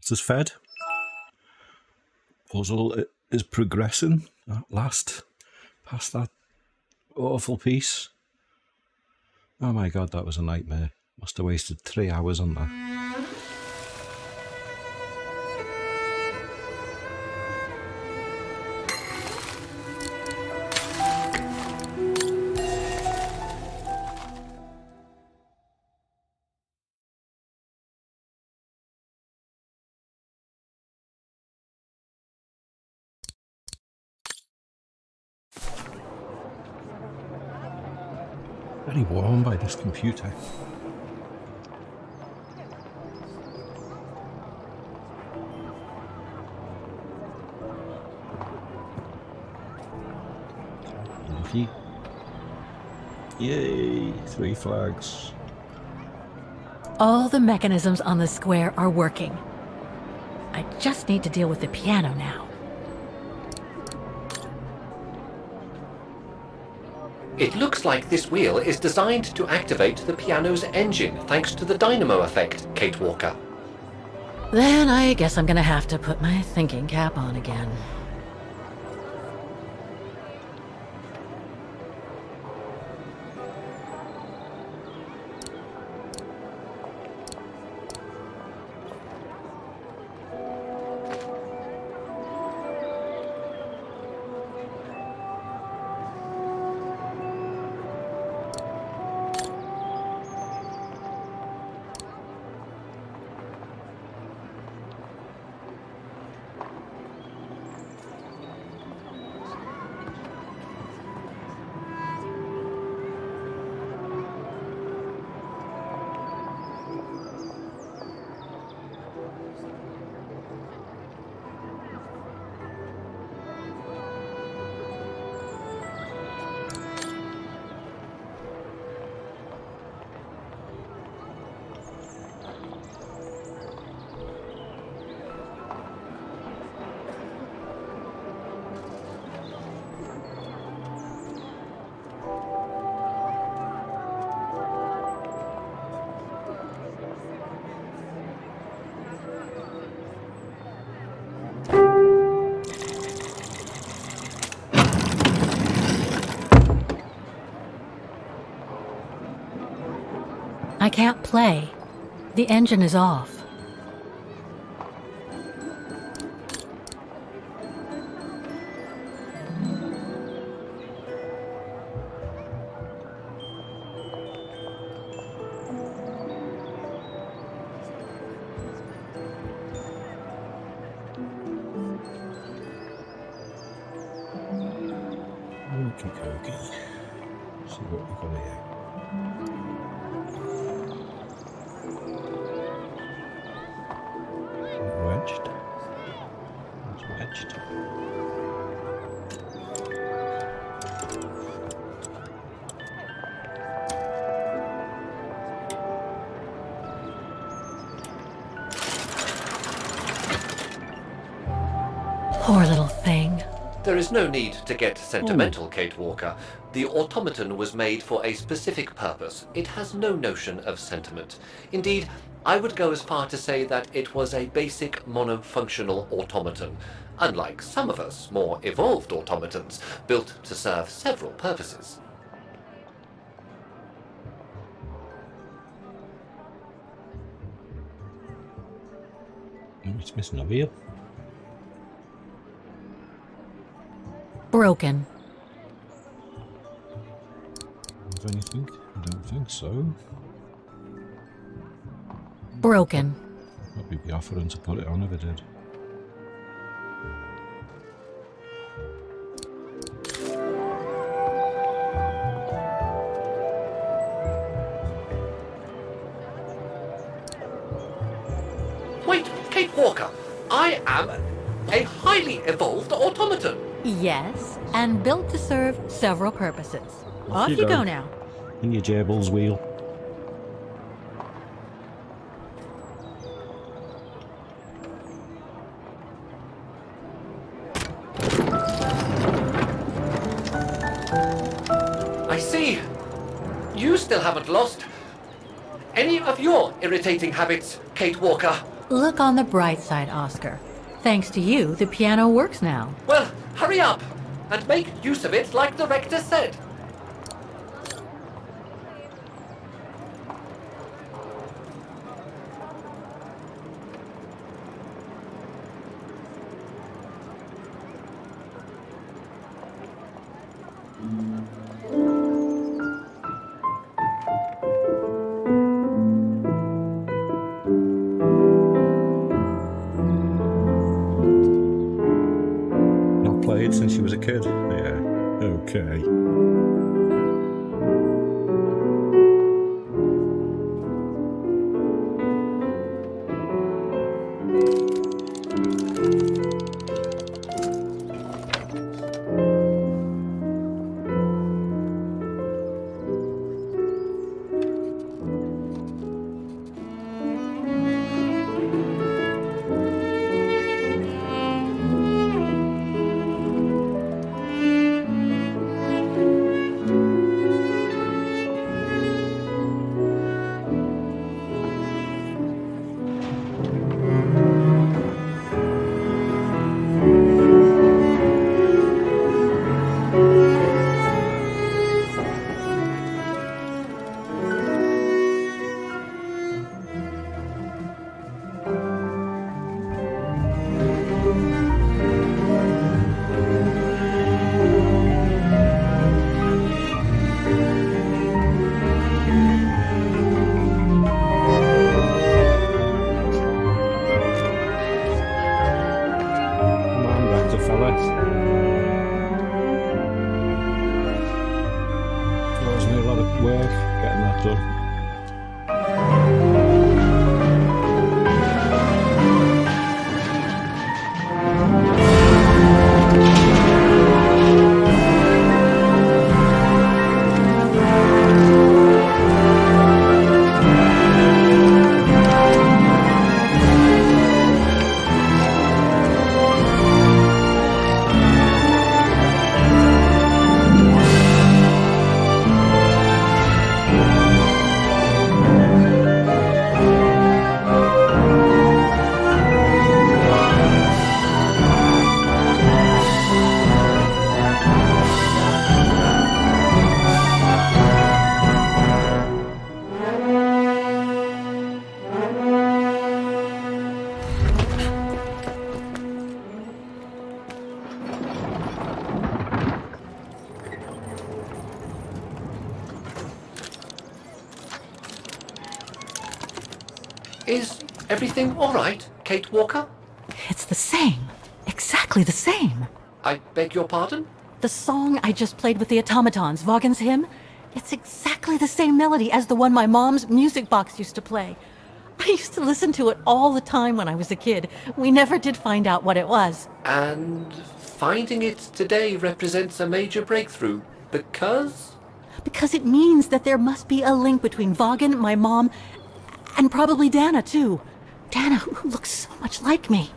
It's fed. Puzzle is progressing at last. Past that awful piece. Oh my god, that was a nightmare. Must have wasted 3 hours on that. Very warm by this computer. Lovely. Yay! 3 flags. All the mechanisms on the square are working. I just need to deal with the piano now. It looks like this wheel is designed to activate the piano's engine, thanks to the dynamo effect, Kate Walker. Then I guess I'm gonna have to put my thinking cap on again. I can't play. The engine is off. Okey-dokey. See what we got here. Wedged. It's wedged. Poor little thing. There is no need to get sentimental, Kate Walker. The automaton was made for a specific purpose. It has no notion of sentiment. Indeed, I would go as far to say that it was a basic monofunctional automaton, unlike some of us more evolved automatons, built to serve several purposes. Oh, it's missing a wheel. Broken. Have anything? I don't think so. Broken. Probably be offering to put it on if it did. Wait, Kate Walker, I am a highly evolved automaton. Yes, and built to serve several purposes. Off you you go. go now. In your gerbils wheel. I see. You still haven't lost any of your irritating habits, Kate Walker. Look on the bright side, Oscar. Thanks to you, the piano works now. Well, hurry up and make use of it like the rector said. Not played since she was a kid. Yeah. Okay. Come on, Rector fella. Caused me a lot of work getting that done. Is everything all right, Kate Walker? It's the same. Exactly the same. I beg your pardon? The song I just played with the automatons, Vaughan's hymn, it's exactly the same melody as the one my mom's music box used to play. I used to listen to it all the time when I was a kid. We never did find out what it was. And finding it today represents a major breakthrough because? Because it means that there must be a link between Vaughan, my mom, and probably Dana, too. Dana, who looks so much like me.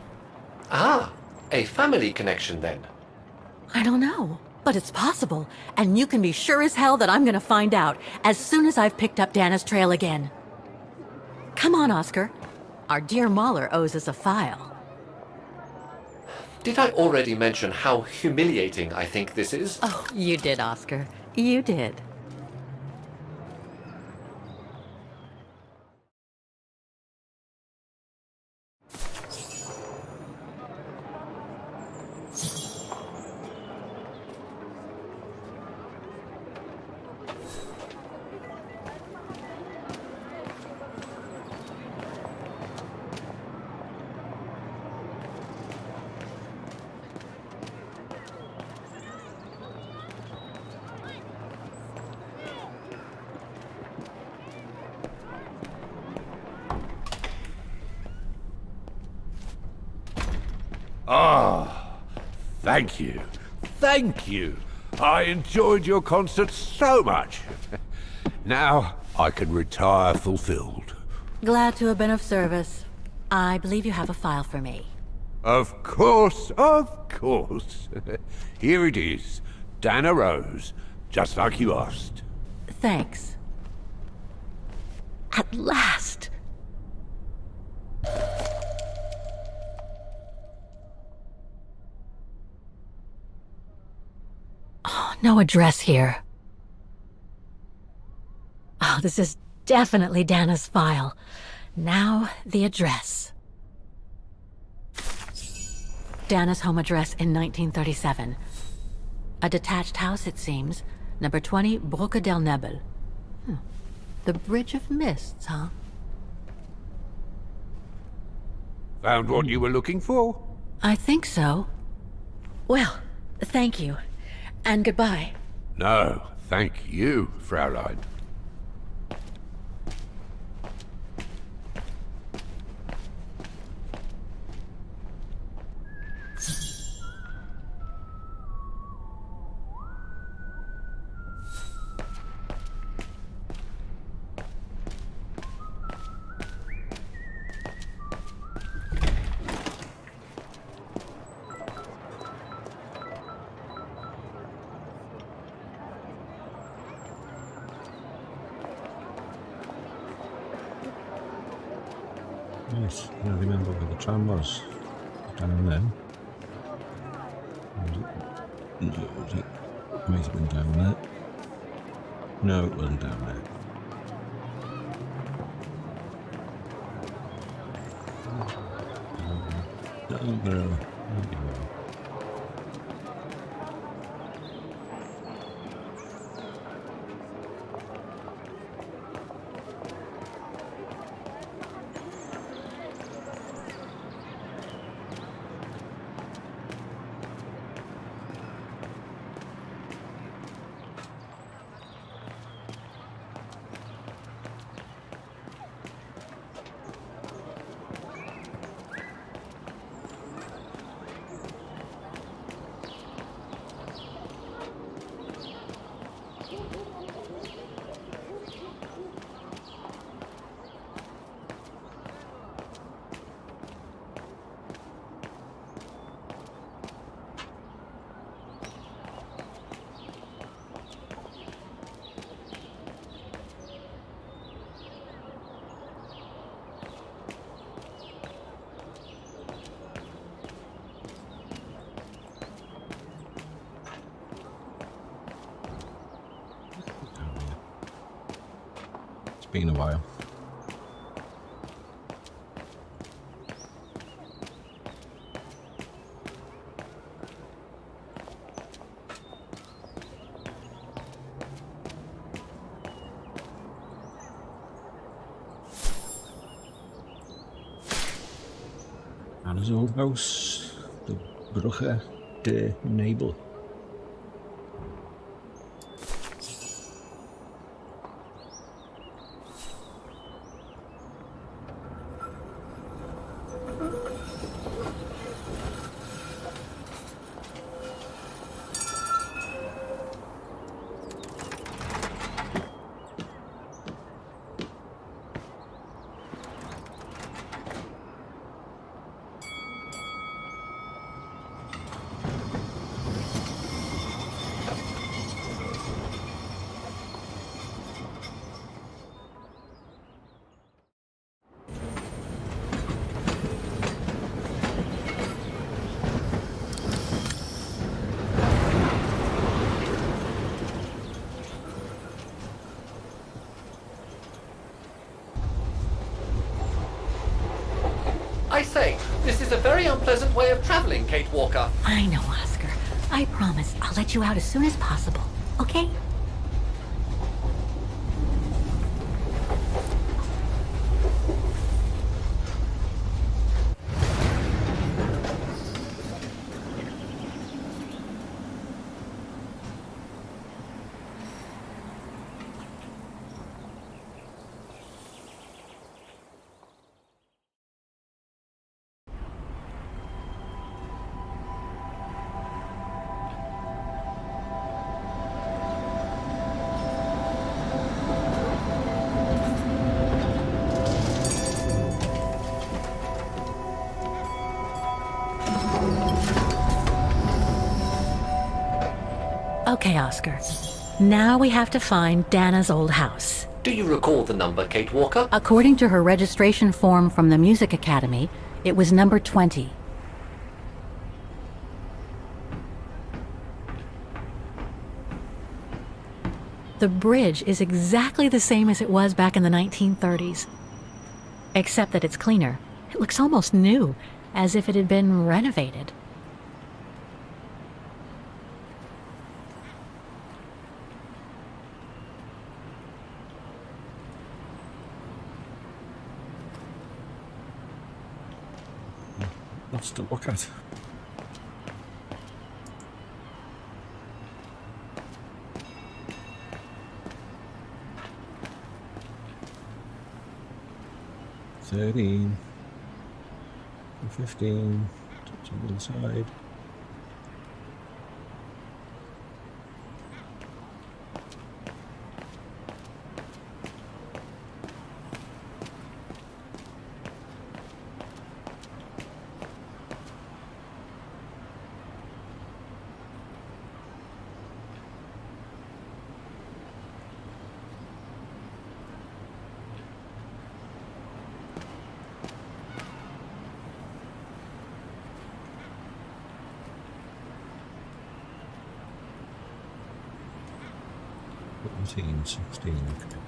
Ah, a family connection then. I don't know, but it's possible. And you can be sure as hell that I'm gonna find out as soon as I've picked up Dana's trail again. Come on, Oscar. Our dear Mahler owes us a file. Did I already mention how humiliating I think this is? Oh, you did, Oscar. You did. Ah, thank you. Thank you. I enjoyed your concert so much. Now I can retire fulfilled. Glad to have been of service. I believe you have a file for me. Of course, of course. Here it is. Dana Rose, just like you asked. Thanks. At last! No address here. Oh, this is definitely Dana's file. Now, the address. Dana's home address in 1937. A detached house, it seems. Number 20, Brücke der Nebel. The Bridge of Mists, huh? Found what you were looking for? I think so. Well, thank you. And goodbye. No, thank you, Fraulein. Yes, I remember where the tram was. Down there. No, was it? Might have been down there. No, it wasn't down there. No. Been a while. Anna's old house, the Brücke der Nebel. I say, this is a very unpleasant way of traveling, Kate Walker. I know, Oscar. I promise I'll let you out as soon as possible, okay? Okay, Oscar. Now we have to find Dana's old house. Do you recall the number, Kate Walker? According to her registration form from the Music Academy, it was number 20. The bridge is exactly the same as it was back in the 1930s. Except that it's cleaner. It looks almost new, as if it had been renovated. Lots to look at. $13, $15, touch on the other side. $16, okay.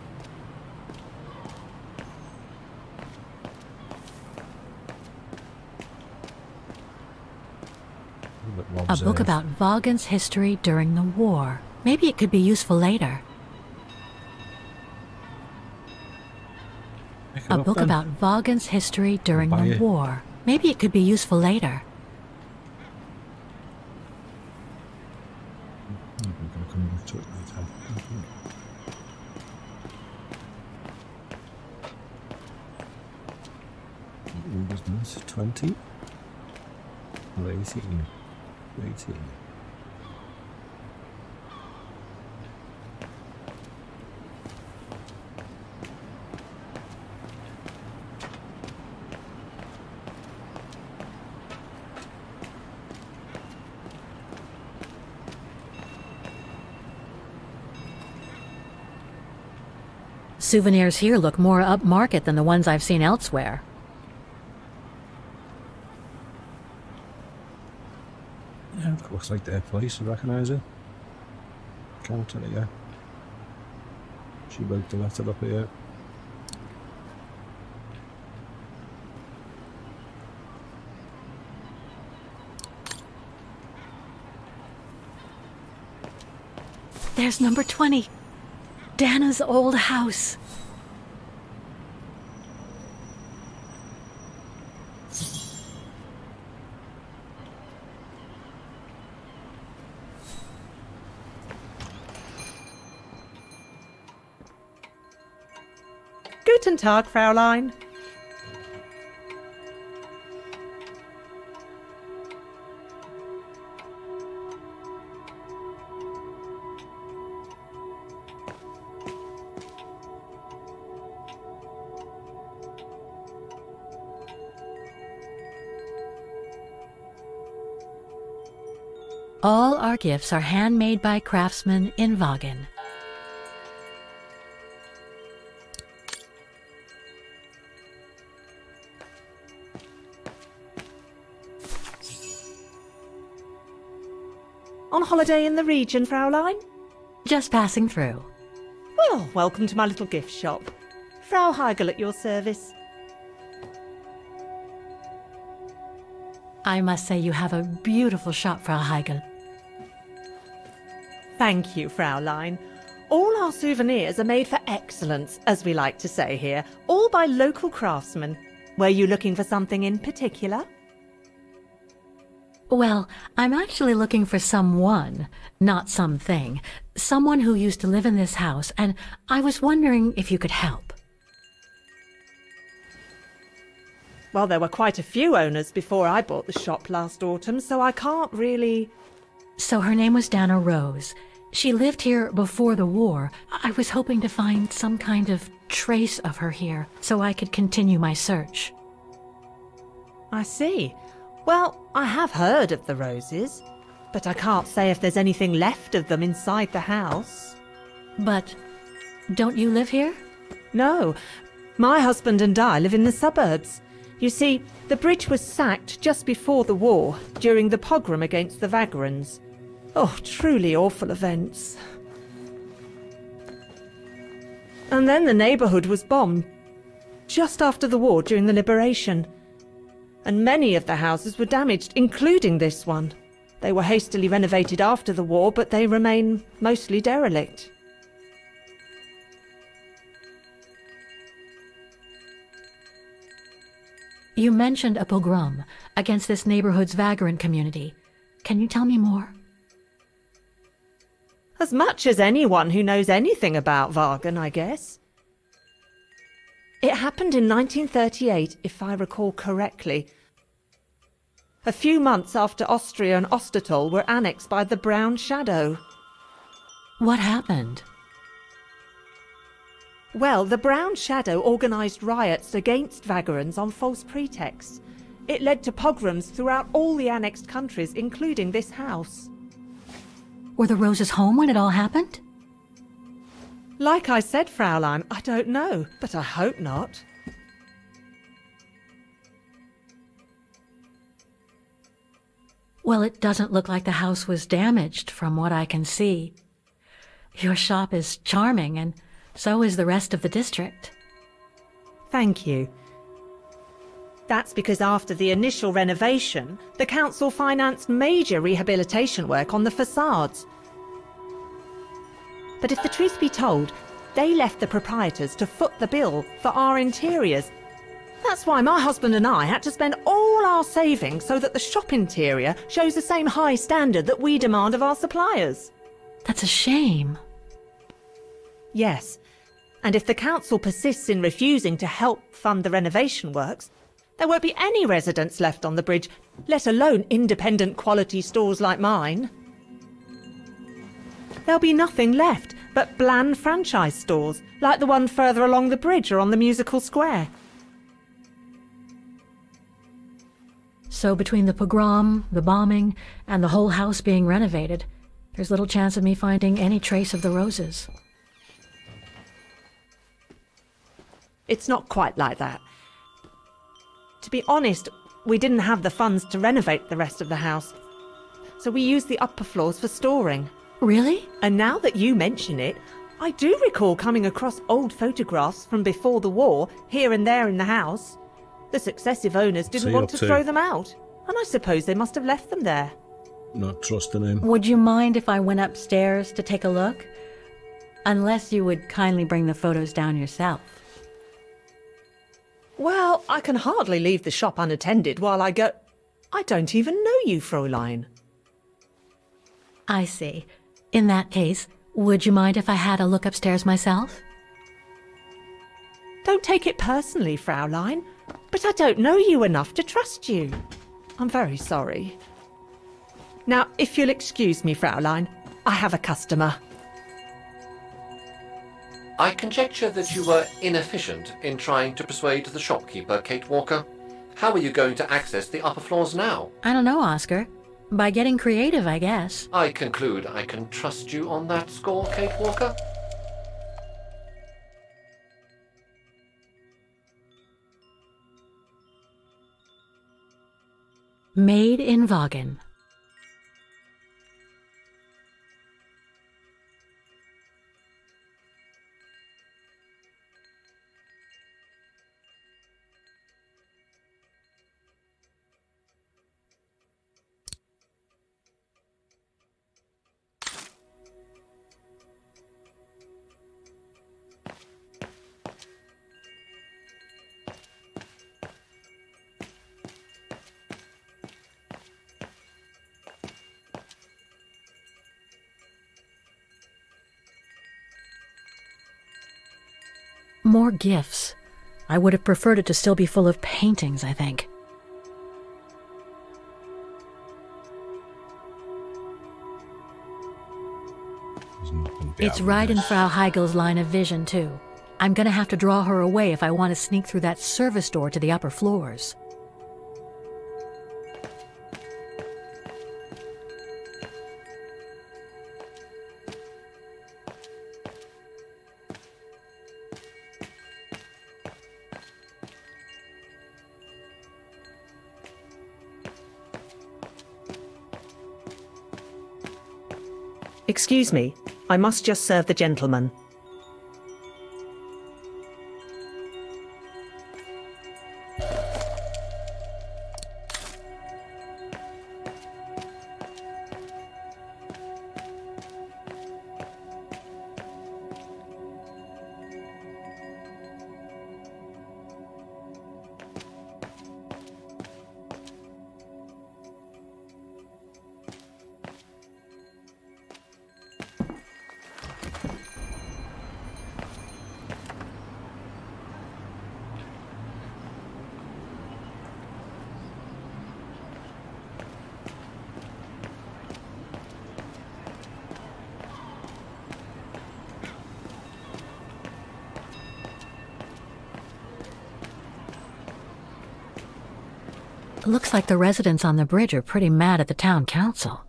A book about Vaughan's history during the war. Maybe it could be useful later. A book about Vaughan's history during the war. Maybe it could be useful later. Business 20 or 18. Souvenirs here look more upmarket than the ones I've seen elsewhere. Yeah, that looks like their place. I recognise it. Counter, yeah. She wrote the letter up here. There's number 20. Dana's old house. Guten Tag, Fräulein. All our gifts are handmade by craftsmen in Vaughan. On holiday in the region, Fräulein? Just passing through. Well, welcome to my little gift shop. Frau Heigl at your service. I must say you have a beautiful shop, Frau Heigl. Thank you, Fräulein. All our souvenirs are made for excellence, as we like to say here, all by local craftsmen. Were you looking for something in particular? Well, I'm actually looking for someone, not something. Someone who used to live in this house, and I was wondering if you could help. Well, there were quite a few owners before I bought the shop last autumn, so I can't really... So her name was Dana Rose. She lived here before the war. I was hoping to find some kind of trace of her here, so I could continue my search. I see. Well, I have heard of the Roses, but I can't say if there's anything left of them inside the house. But don't you live here? No, my husband and I live in the suburbs. You see, the bridge was sacked just before the war, during the pogrom against the Vagrants. Oh, truly awful events. And then the neighbourhood was bombed, just after the war during the liberation. And many of the houses were damaged, including this one. They were hastily renovated after the war, but they remain mostly derelict. You mentioned a pogrom against this neighborhood's vagrant community. Can you tell me more? As much as anyone who knows anything about Wagen, I guess. It happened in 1938, if I recall correctly. A few months after Austria and Ostertal were annexed by the Brown Shadow. What happened? Well, the Brown Shadow organised riots against vagrants on false pretexts. It led to pogroms throughout all the annexed countries, including this house. Were the Roses home when it all happened? Like I said, Fraulein, I don't know, but I hope not. Well, it doesn't look like the house was damaged from what I can see. Your shop is charming, and so is the rest of the district. Thank you. That's because after the initial renovation, the council financed major rehabilitation work on the facades. But if the truth be told, they left the proprietors to foot the bill for our interiors. That's why my husband and I had to spend all our savings so that the shop interior shows the same high standard that we demand of our suppliers. That's a shame. Yes, and if the council persists in refusing to help fund the renovation works, there won't be any residents left on the bridge, let alone independent quality stores like mine. There'll be nothing left but bland franchise stores, like the one further along the bridge or on the musical square. So between the pogrom, the bombing, and the whole house being renovated, there's little chance of me finding any trace of the Roses. It's not quite like that. To be honest, we didn't have the funds to renovate the rest of the house, so we used the upper floors for storing. Really? And now that you mention it, I do recall coming across old photographs from before the war, here and there in the house. The successive owners didn't So want to you're throw them out, and I suppose they must have left them there. Not trusting him. Would you mind if I went upstairs to take a look? Unless you would kindly bring the photos down yourself. Well, I can hardly leave the shop unattended while I go... I don't even know you, Fräulein. I see. In that case, would you mind if I had a look upstairs myself? Don't take it personally, Fraulein, but I don't know you enough to trust you. I'm very sorry. Now, if you'll excuse me, Fraulein, I have a customer. I conjecture that you were inefficient in trying to persuade the shopkeeper, Kate Walker. How are you going to access the upper floors now? I don't know, Oscar. By getting creative, I guess. I conclude I can trust you on that score, Kate Walker? Made in Wagen. More gifts. I would have preferred it to still be full of paintings, I think. It's right in Frau Heigel's line of vision, too. I'm gonna have to draw her away if I want to sneak through that service door to the upper floors. Excuse me, I must just serve the gentleman. Looks like the residents on the bridge are pretty mad at the town council.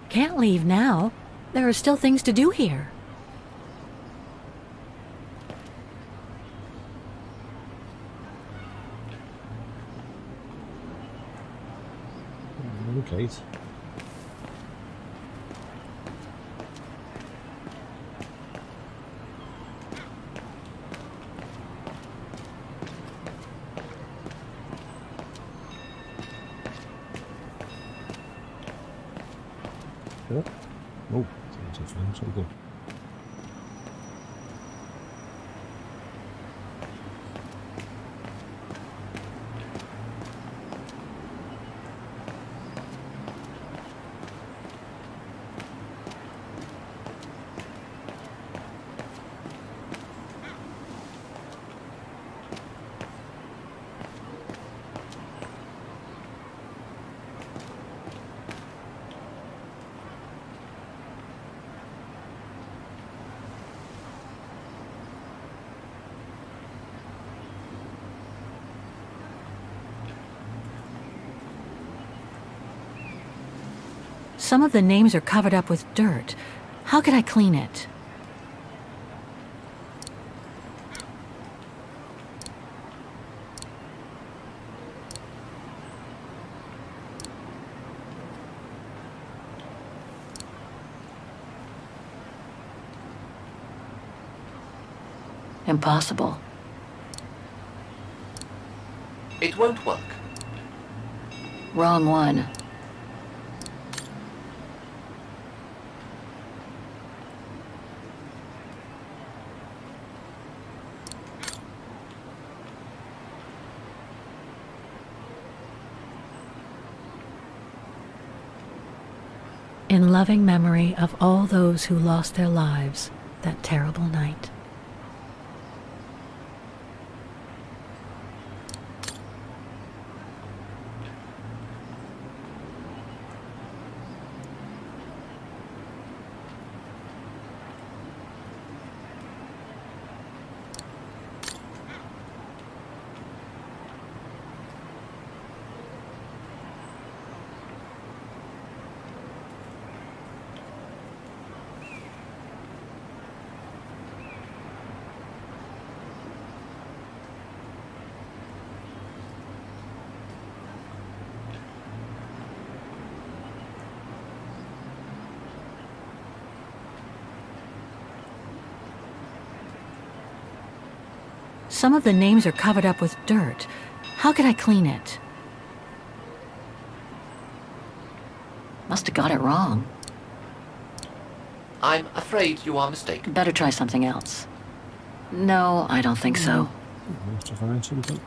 Can't leave now. There are still things to do here. Okay. Oh, sounds like fun. So good. Some of the names are covered up with dirt. How could I clean it? Impossible. It won't work. Wrong one. In loving memory of all those who lost their lives that terrible night. Some of the names are covered up with dirt. How could I clean it? Must have got it wrong. I'm afraid you are mistaken. Better try something else. No, I don't think so. Let's find something.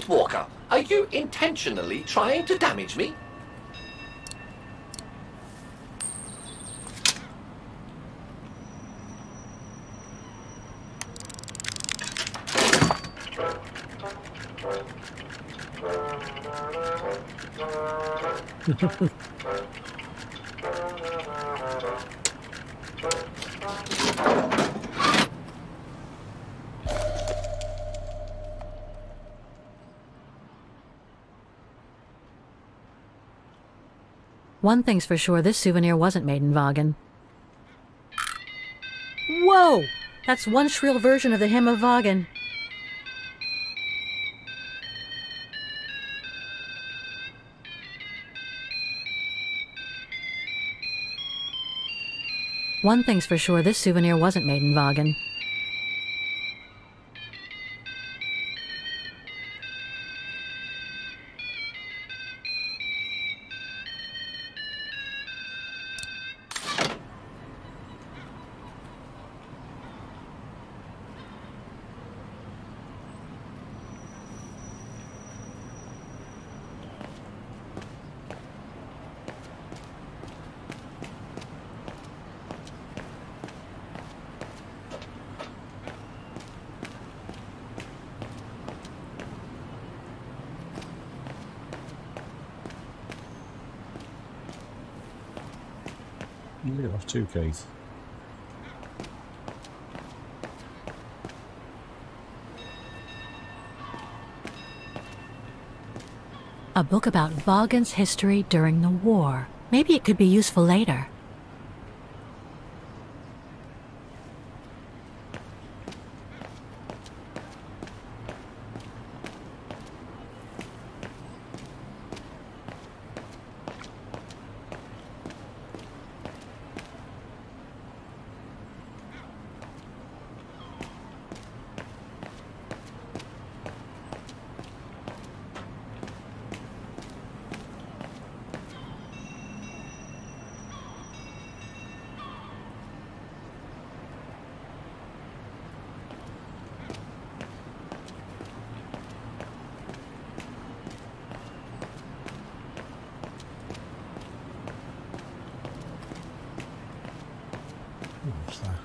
Kate Walker, are you intentionally trying to damage me? One thing's for sure, this souvenir wasn't made in Vaughan. Whoa! That's one shrill version of the Hymn of Vaughan. One thing's for sure, this souvenir wasn't made in Vaughan. You're off too, Kate. A book about Vaughan's history during the war. Maybe it could be useful later. What's that?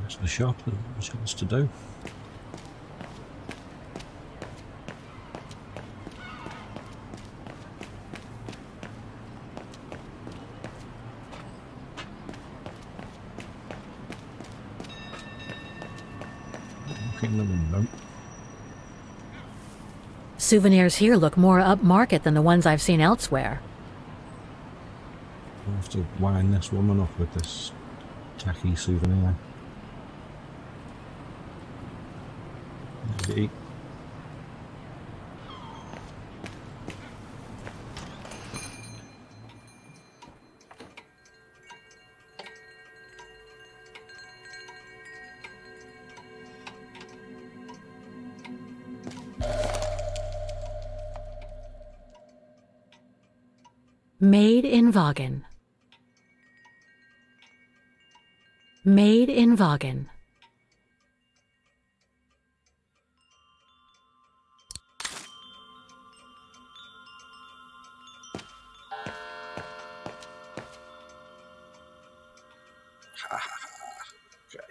That's the shop. There's much to do. Look in the window. Souvenirs here look more upmarket than the ones I've seen elsewhere. I'll have to wind this woman up with this tacky souvenir. Maybe. Made in Vaughan. Made in Vaughan. Okay.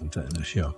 I'm taking a shot.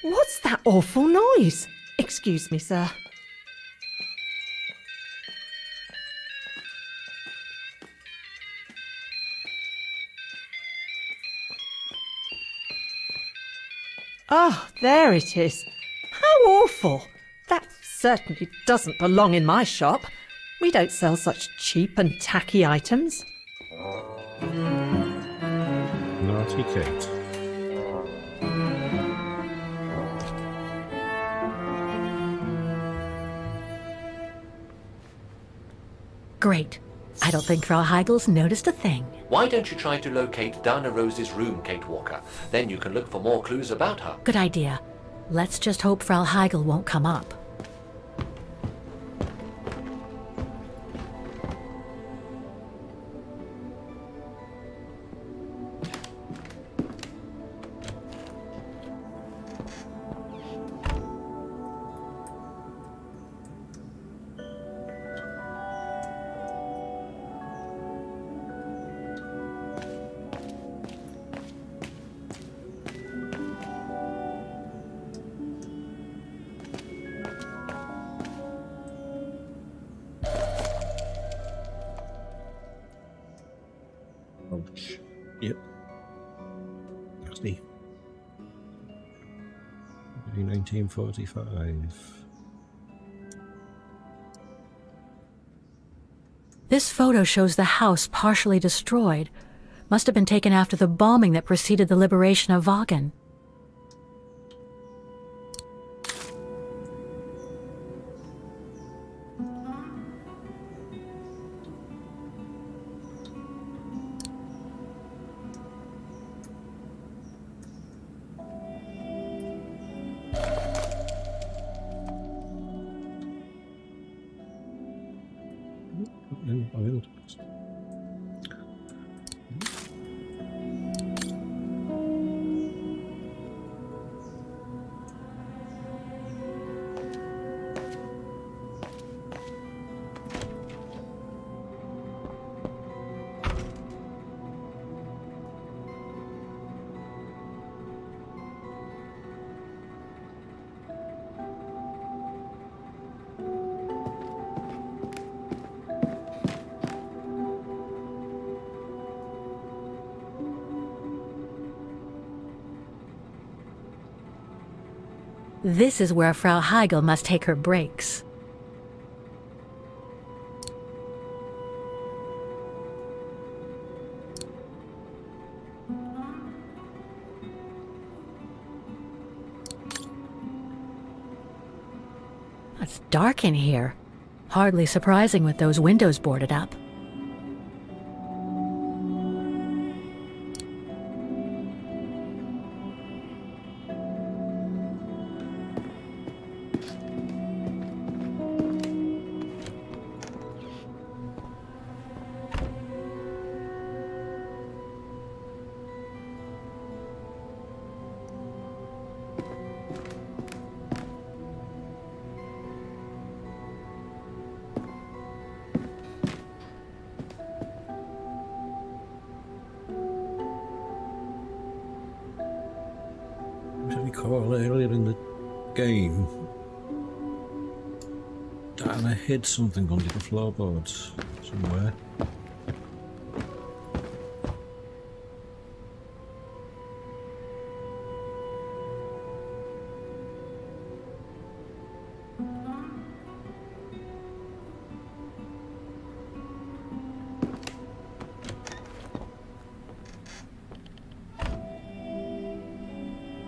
What's that awful noise? Excuse me, sir. Ah, there it is. awful. That certainly doesn't belong in my shop. We don't sell such cheap and tacky items. Naughty Kate. Great. I don't think Frau Heigel's noticed a thing. Why don't you try to locate Diana Rose's room, Kate Walker? Then you can look for more clues about her. Good idea. Let's just hope Frau Heigel won't come up. Ouch. Yep. Nasty. 1945. This photo shows the house partially destroyed. Must have been taken after the bombing that preceded the liberation of Wagen. This is where Frau Heigel must take her breaks. It's dark in here. Hardly surprising with those windows boarded up. As I recall earlier in the game, Diana hid something under the floorboards somewhere.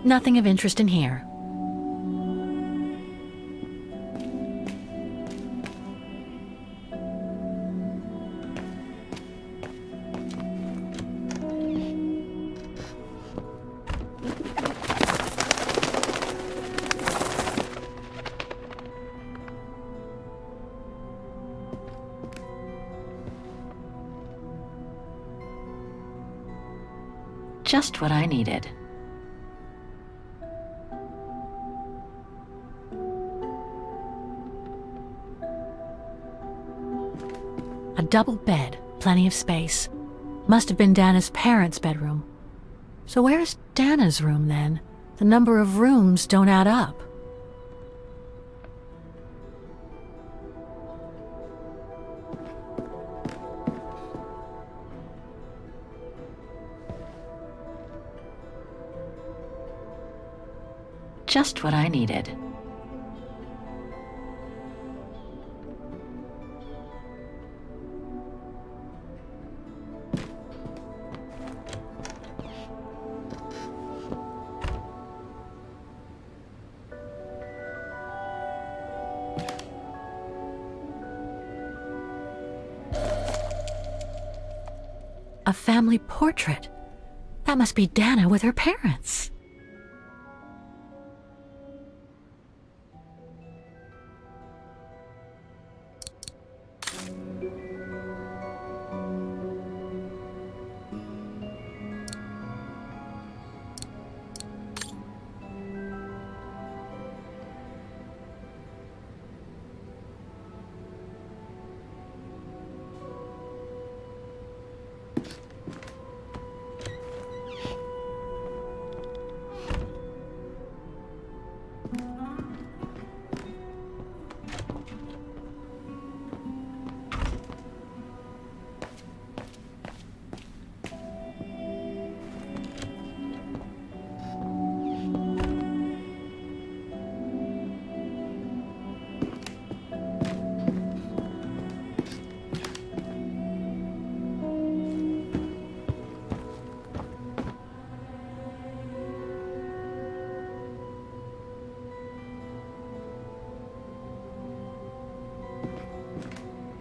Nothing of interest in here. Just what I needed. A double bed, plenty of space. Must have been Dana's parents' bedroom. So where's Dana's room then? The number of rooms don't add up. Just what I needed. A family portrait. That must be Dana with her parents.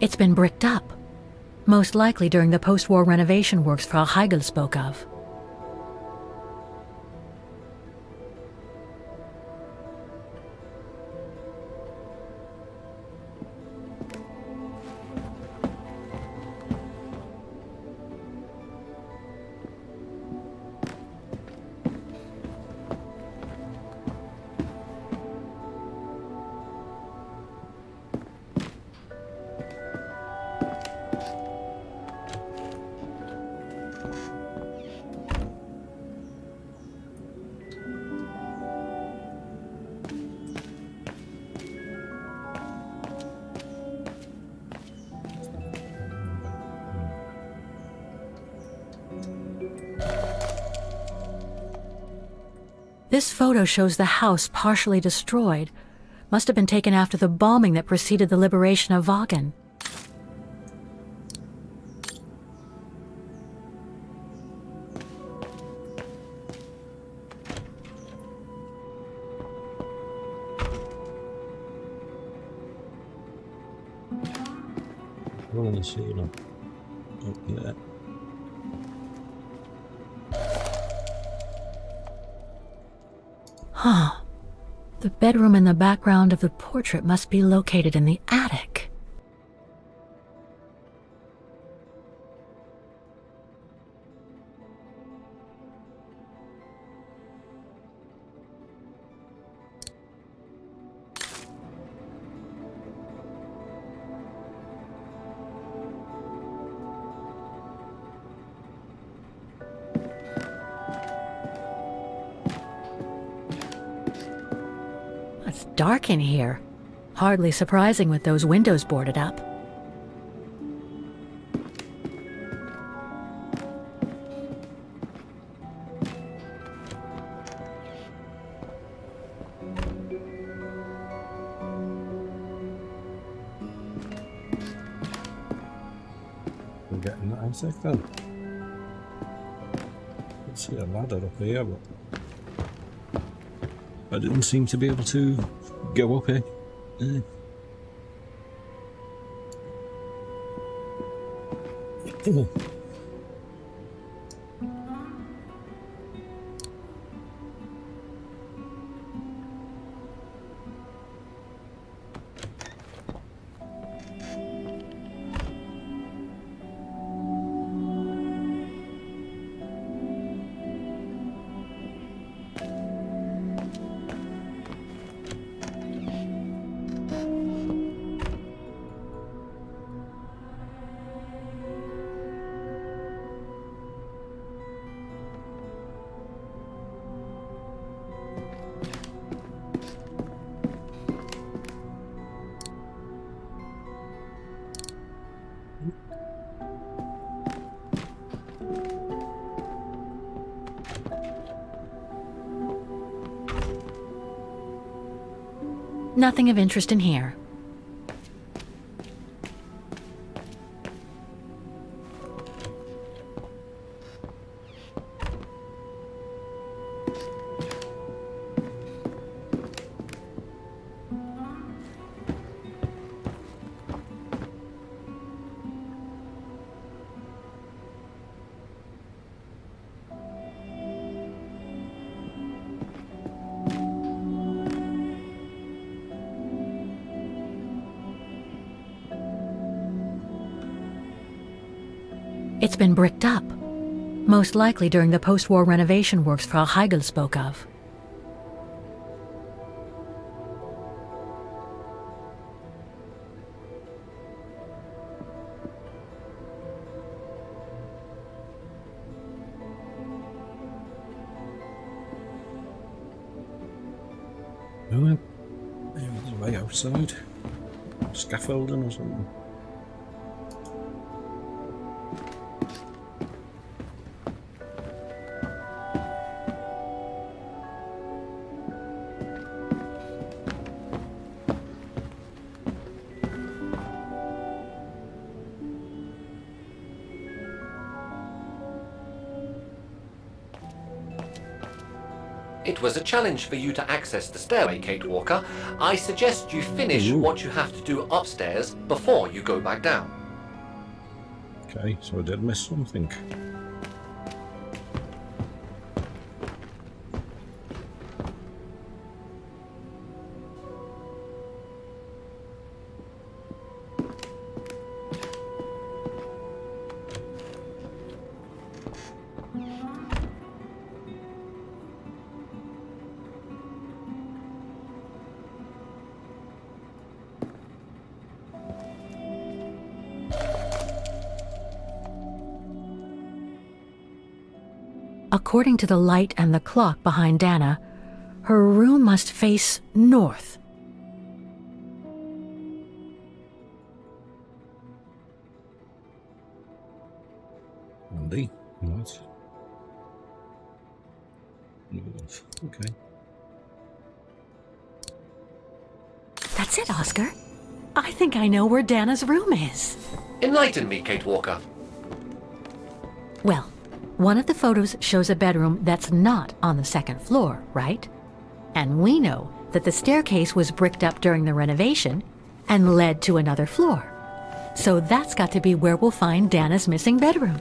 It's been bricked up, most likely during the post-war renovation works Frau Heigl spoke of. This photo shows the house partially destroyed. Must have been taken after the bombing that preceded the liberation of Vagen. I want to see them up there. Huh. The bedroom in the background of the portrait must be located in the attic. It's dark in here. Hardly surprising with those windows boarded up. We're getting that attic then. I see a ladder up here, but I didn't seem to be able to go up here. Nothing of interest in here. It's been bricked up, most likely during the post-war renovation works Frau Heigl spoke of. Oh, maybe there's a way outside. Scaffolding or something. It was a challenge for you to access the stairway, Kate Walker. I suggest you finish what you have to do upstairs before you go back down. Okay, so I did miss something. According to the light and the clock behind Dana, her room must face north. Andy, what? North. Okay. That's it, Oscar. I think I know where Dana's room is. Enlighten me, Kate Walker. Well, one of the photos shows a bedroom that's not on the second floor, right? And we know that the staircase was bricked up during the renovation and led to another floor. So that's got to be where we'll find Dana's missing bedroom.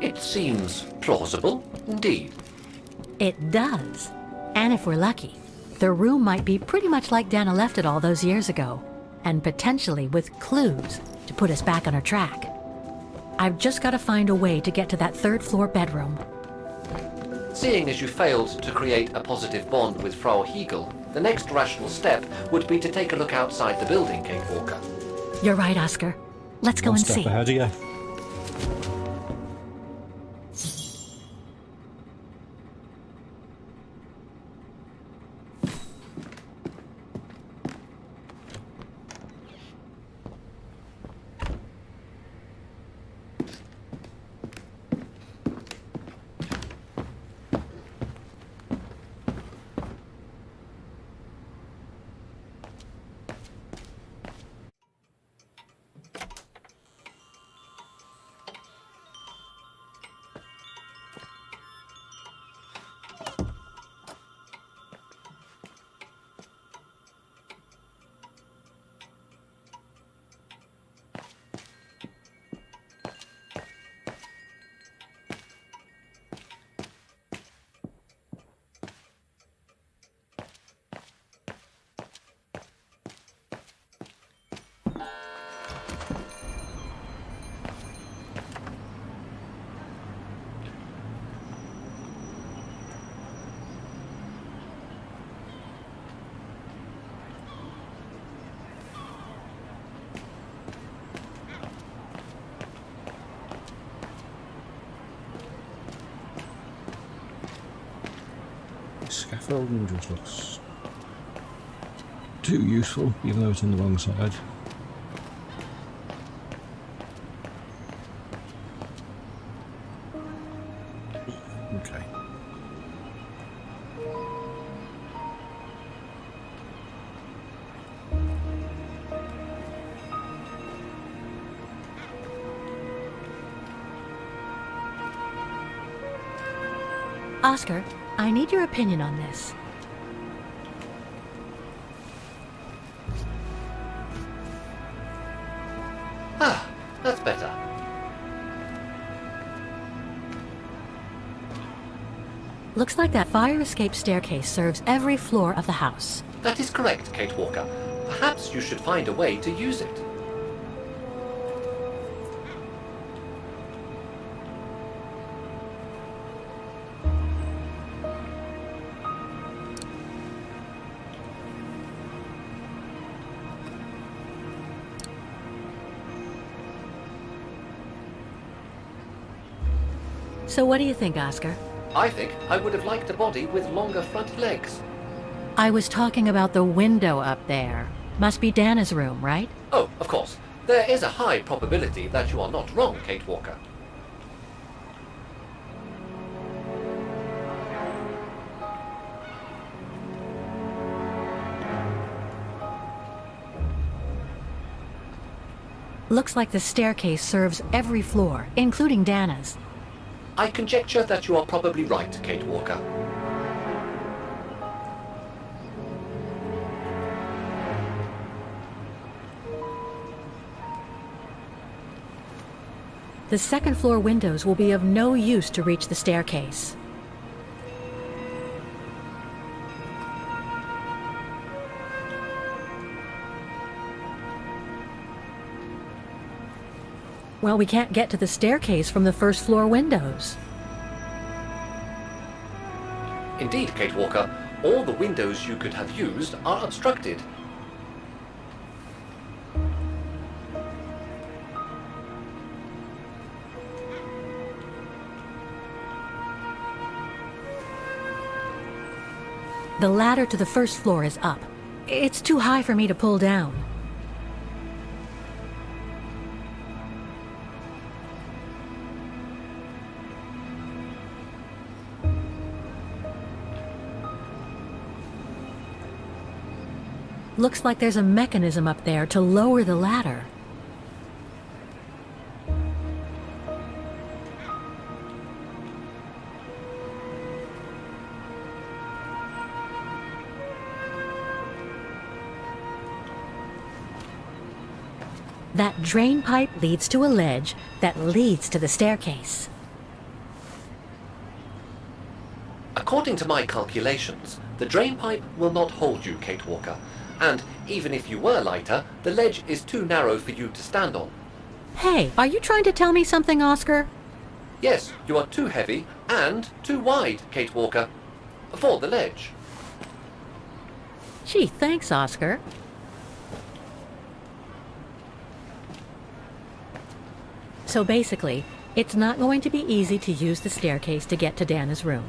It seems plausible, indeed. It does. And if we're lucky, the room might be pretty much like Dana left it all those years ago, and potentially with clues to put us back on our track. I've just got to find a way to get to that third floor bedroom. Seeing as you failed to create a positive bond with Frau Heigl, the next rational step would be to take a look outside the building, Kate Walker. You're right, Oscar. Let's go One and step see. ahead of you. Scaffolding just looks too useful, even though it's on the wrong side. Okay. Oscar, I need your opinion on this. Ah, that's better. Looks like that fire escape staircase serves every floor of the house. That is correct, Kate Walker. Perhaps you should find a way to use it. So what do you think, Oscar? I think I would have liked a body with longer front legs. I was talking about the window up there. Must be Dana's room, right? Oh, of course. There is a high probability that you are not wrong, Kate Walker. Looks like the staircase serves every floor, including Dana's. I conjecture that you are probably right, Kate Walker. The second floor windows will be of no use to reach the staircase. Well, we can't get to the staircase from the first floor windows. Indeed, Kate Walker, all the windows you could have used are obstructed. The ladder to the first floor is up. It's too high for me to pull down. Looks like there's a mechanism up there to lower the ladder. That drain pipe leads to a ledge that leads to the staircase. According to my calculations, the drain pipe will not hold you, Kate Walker. And even if you were lighter, the ledge is too narrow for you to stand on. Hey, are you trying to tell me something, Oscar? Yes, you are too heavy and too wide, Kate Walker, for the ledge. Gee, thanks, Oscar. So basically, it's not going to be easy to use the staircase to get to Dana's room.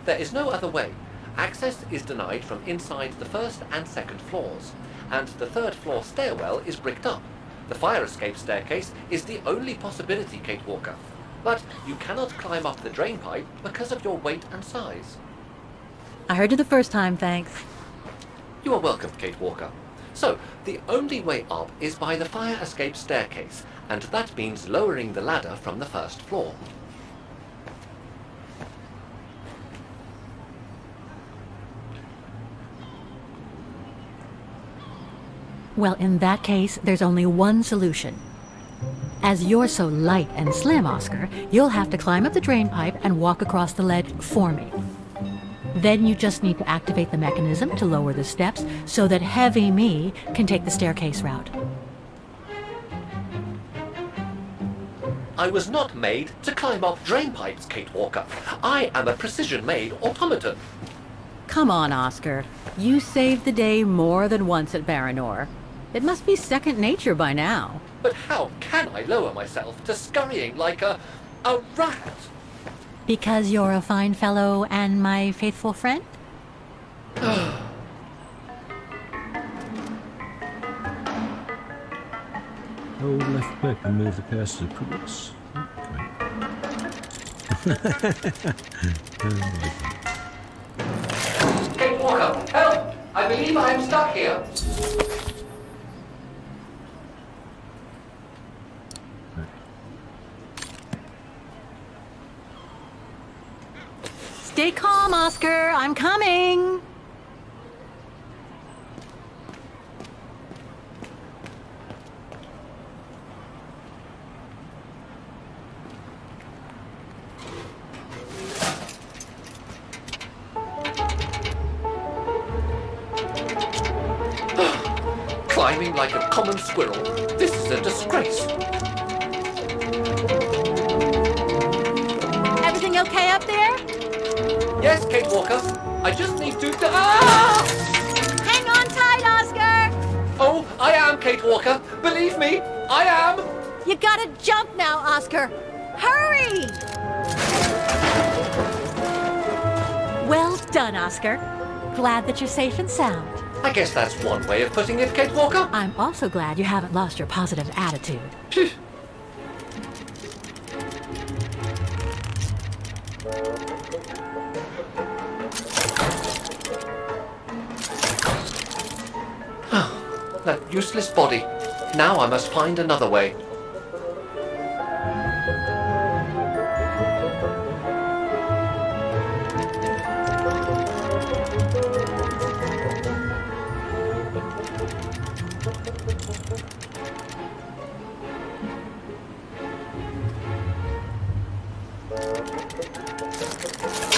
There is no other way. Access is denied from inside the first and second floors, and the third floor stairwell is bricked up. The fire escape staircase is the only possibility, Kate Walker. But you cannot climb up the drain pipe because of your weight and size. I heard you the first time, thanks. You are welcome, Kate Walker. So, the only way up is by the fire escape staircase, and that means lowering the ladder from the first floor. Well, in that case, there's only one solution. As you're so light and slim, Oscar, you'll have to climb up the drain pipe and walk across the ledge for me. Then you just need to activate the mechanism to lower the steps so that heavy me can take the staircase route. I was not made to climb up drain pipes, Kate Walker. I am a precision-made automaton. Come on, Oscar. You saved the day more than once at Baranor. It must be second nature by now. But how can I lower myself to scurrying like a rat? Because you're a fine fellow and my faithful friend? Hold left click and move the cursor across. Kate Walker, help! I believe I am stuck here. Stay calm, Oscar. I'm coming. Climbing like a common squirrel. This is a disgrace. Everything okay up there? Yes, Kate Walker. I just need to... Ah! Hang on tight, Oscar. Oh, I am, Kate Walker. Believe me, I am. You gotta jump now, Oscar. Hurry! Hurry! Well done, Oscar. Glad that you're safe and sound. I guess that's one way of putting it, Kate Walker. I'm also glad you haven't lost your positive attitude. Phew. That useless body. Now I must find another way.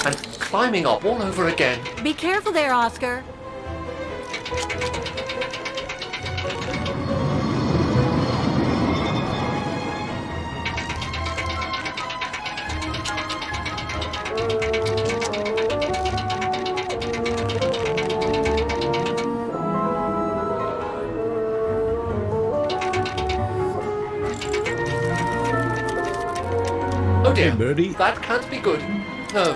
And climbing up all over again. Be careful there, Oscar. Oh dear, Hey, birdie. that can't be good. Oh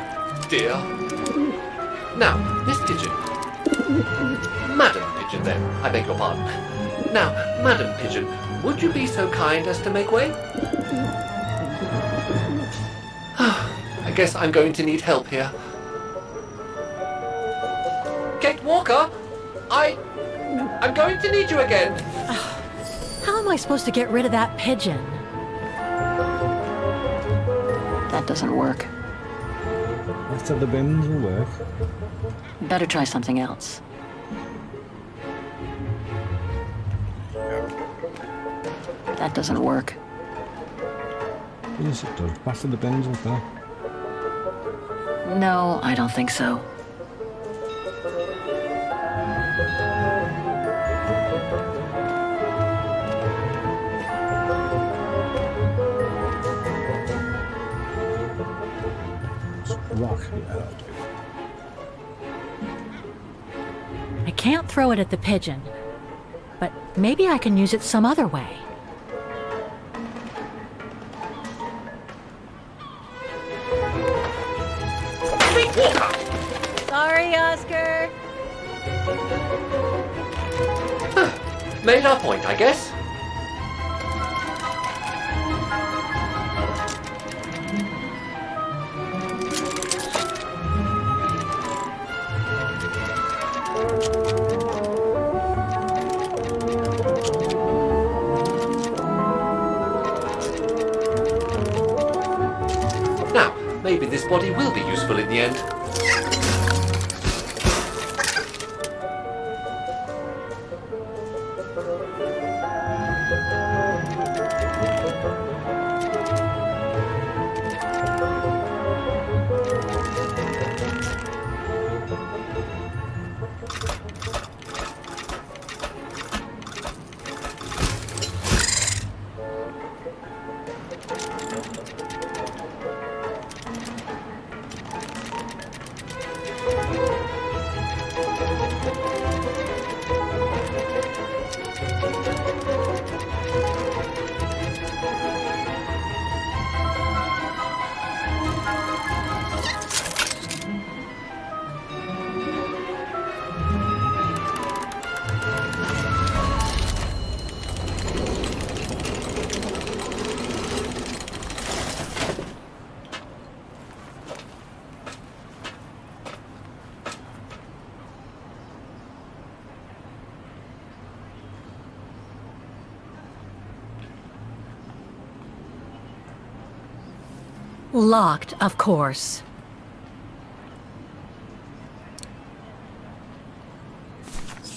dear. Now, Miss Pigeon. Madam Pigeon, then. I beg your pardon. Now, Madam Pigeon, would you be so kind as to make way? I guess I'm going to need help here. Kate Walker, I'm going to need you again. How am I supposed to get rid of that pigeon? That doesn't work. After the bins will work. Better try something else. That doesn't work. Yes, it does. After the bins will work. No, I don't think so. Rock. Yeah, that'll do. I can't throw it at the pigeon, but maybe I can use it some other way. Kate Walker! Sorry, Oscar. Made our point, I guess. Now, maybe this body will be useful in the end. Locked, of course.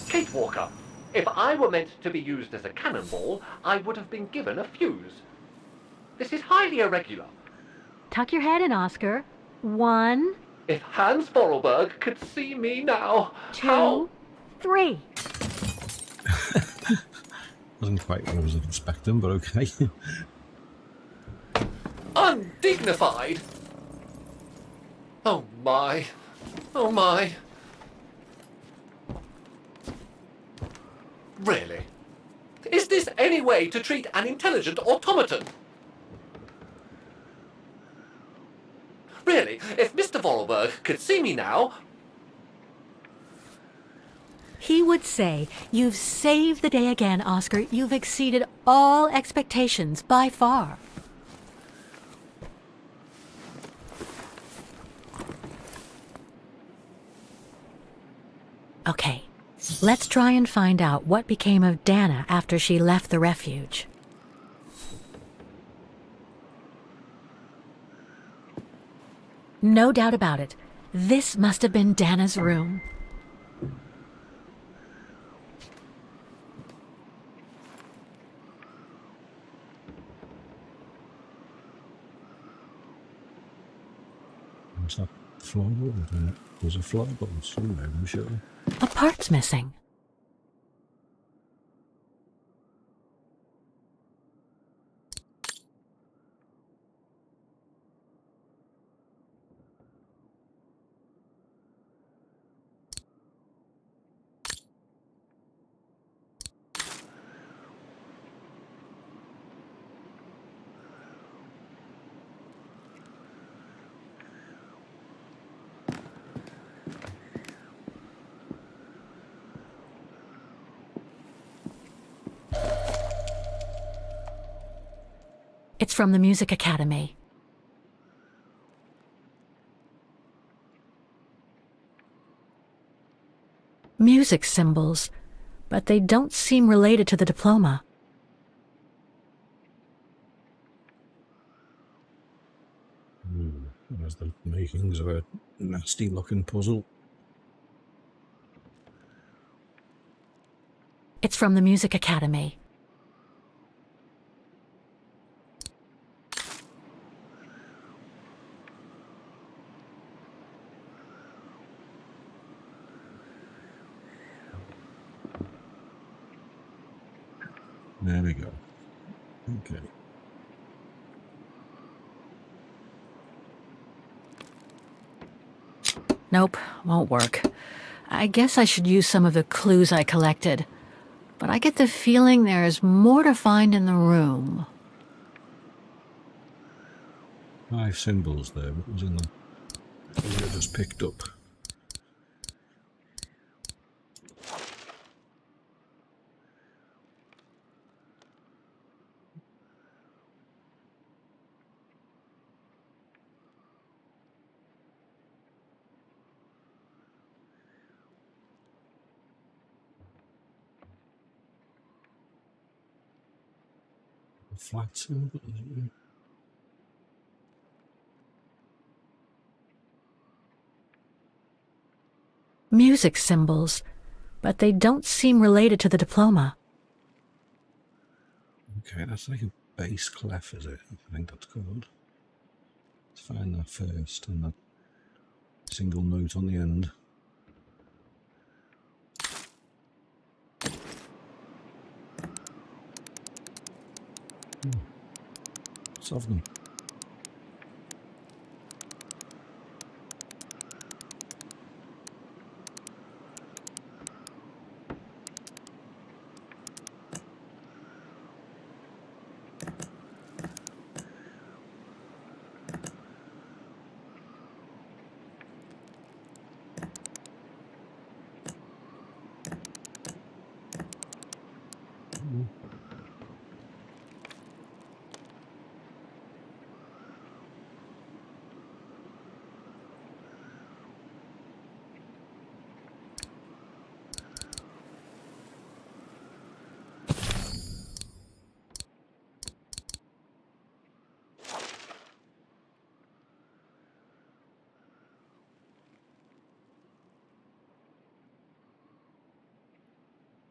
Kate Walker, if I were meant to be used as a cannonball, I would have been given a fuse. This is highly irregular. Tuck your head in, Oscar. 1, If Hans Vorarlberg could see me now, 2, how... 3. Wasn't quite what I was expecting, but okay. Undignified! Oh my. Oh my. Really? Is this any way to treat an intelligent automaton? Really, if Mr. Vorarlberg could see me now... He would say, "You've saved the day again, Oscar. You've exceeded all expectations by far." Okay, let's try and find out what became of Dana after she left the refuge. No doubt about it. This must have been Dana's room. What's that floorboard? There's a floorboard somewhere, I'm sure. A part's missing. It's from the Music Academy. Music symbols, but they don't seem related to the diploma. There's the makings of a nasty-looking puzzle. It's from the Music Academy. There we go. Okay. Nope, won't work. I guess I should use some of the clues I collected. But I get the feeling there is more to find in the room. 5 symbols there. What was in the... I just picked up. A flat symbol. Music symbols, but they don't seem related to the diploma. Okay, that's like a bass clef, is it? I think that's called. Let's find that first, and that single note on the end. Lots of them.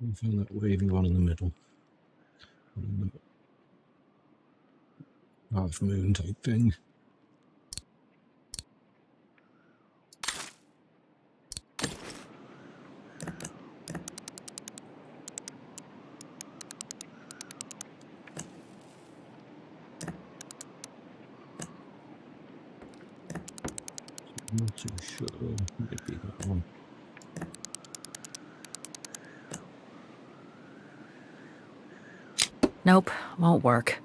I found that wavy one in the middle. Half moon type thing. I'm not too sure. Maybe that one. Nope, won't work.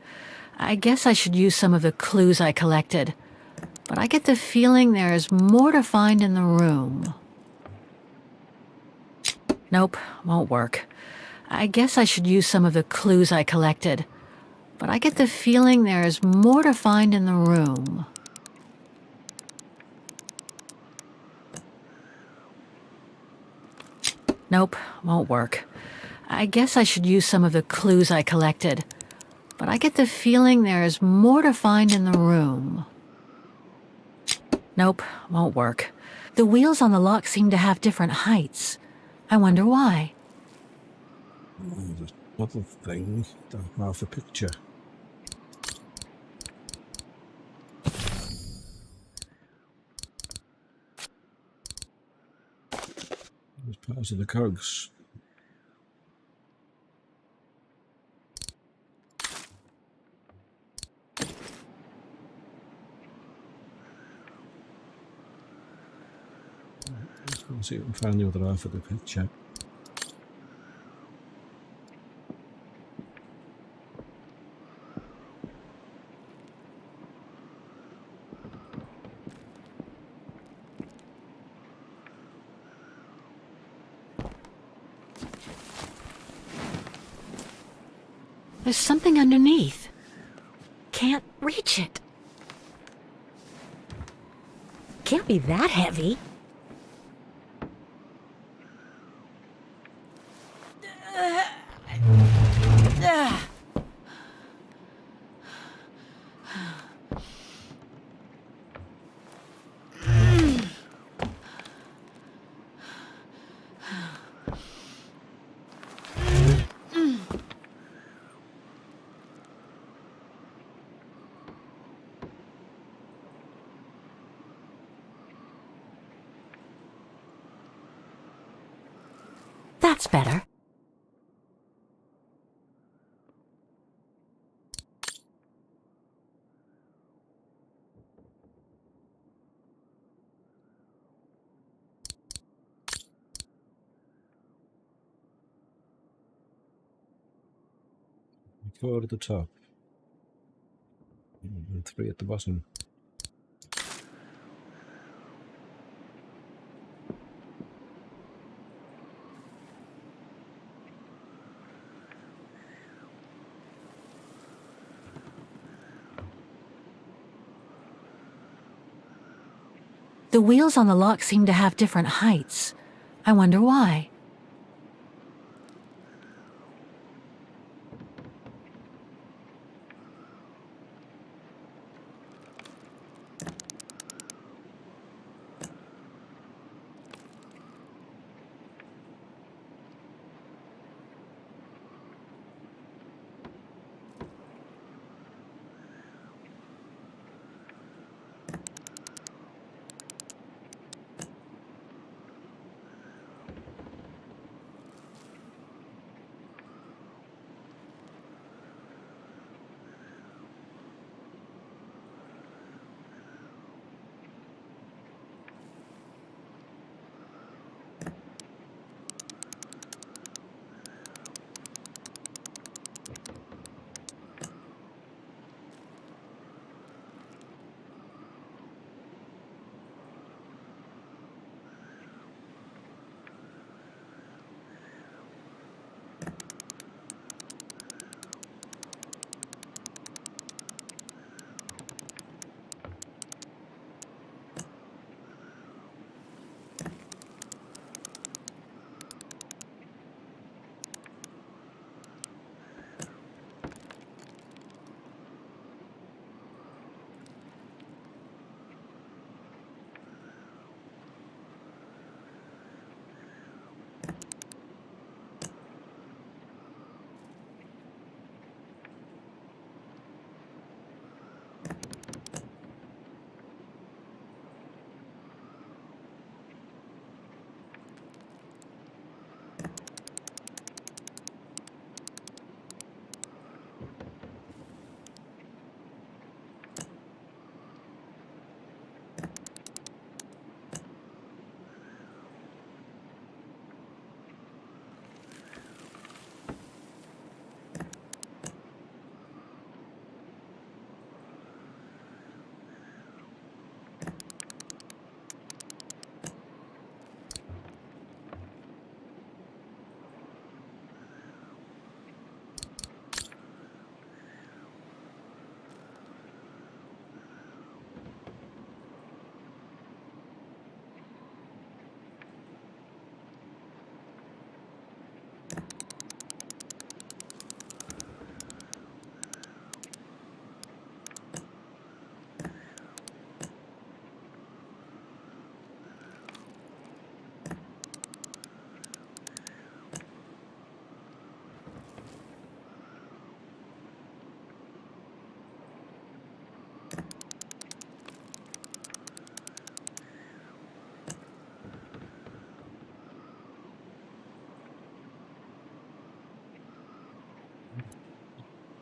I guess I should use some of the clues I collected. But I get the feeling there's more to find in the room. Nope, won't work. I guess I should use some of the clues I collected. But I get the feeling there's more to find in the room. Nope, won't work. I guess I should use some of the clues I collected. But I get the feeling there's more to find in the room. Nope, won't work. The wheels on the lock seem to have different heights. I wonder why. There's another thing down half the picture. There's parts of the cogs. Let's see if we can find the other half of the picture. There's something underneath. Can't reach it. Can't be that heavy. That's better. Four at the top. And three at the bottom. The wheels on the lock seem to have different heights. I wonder why.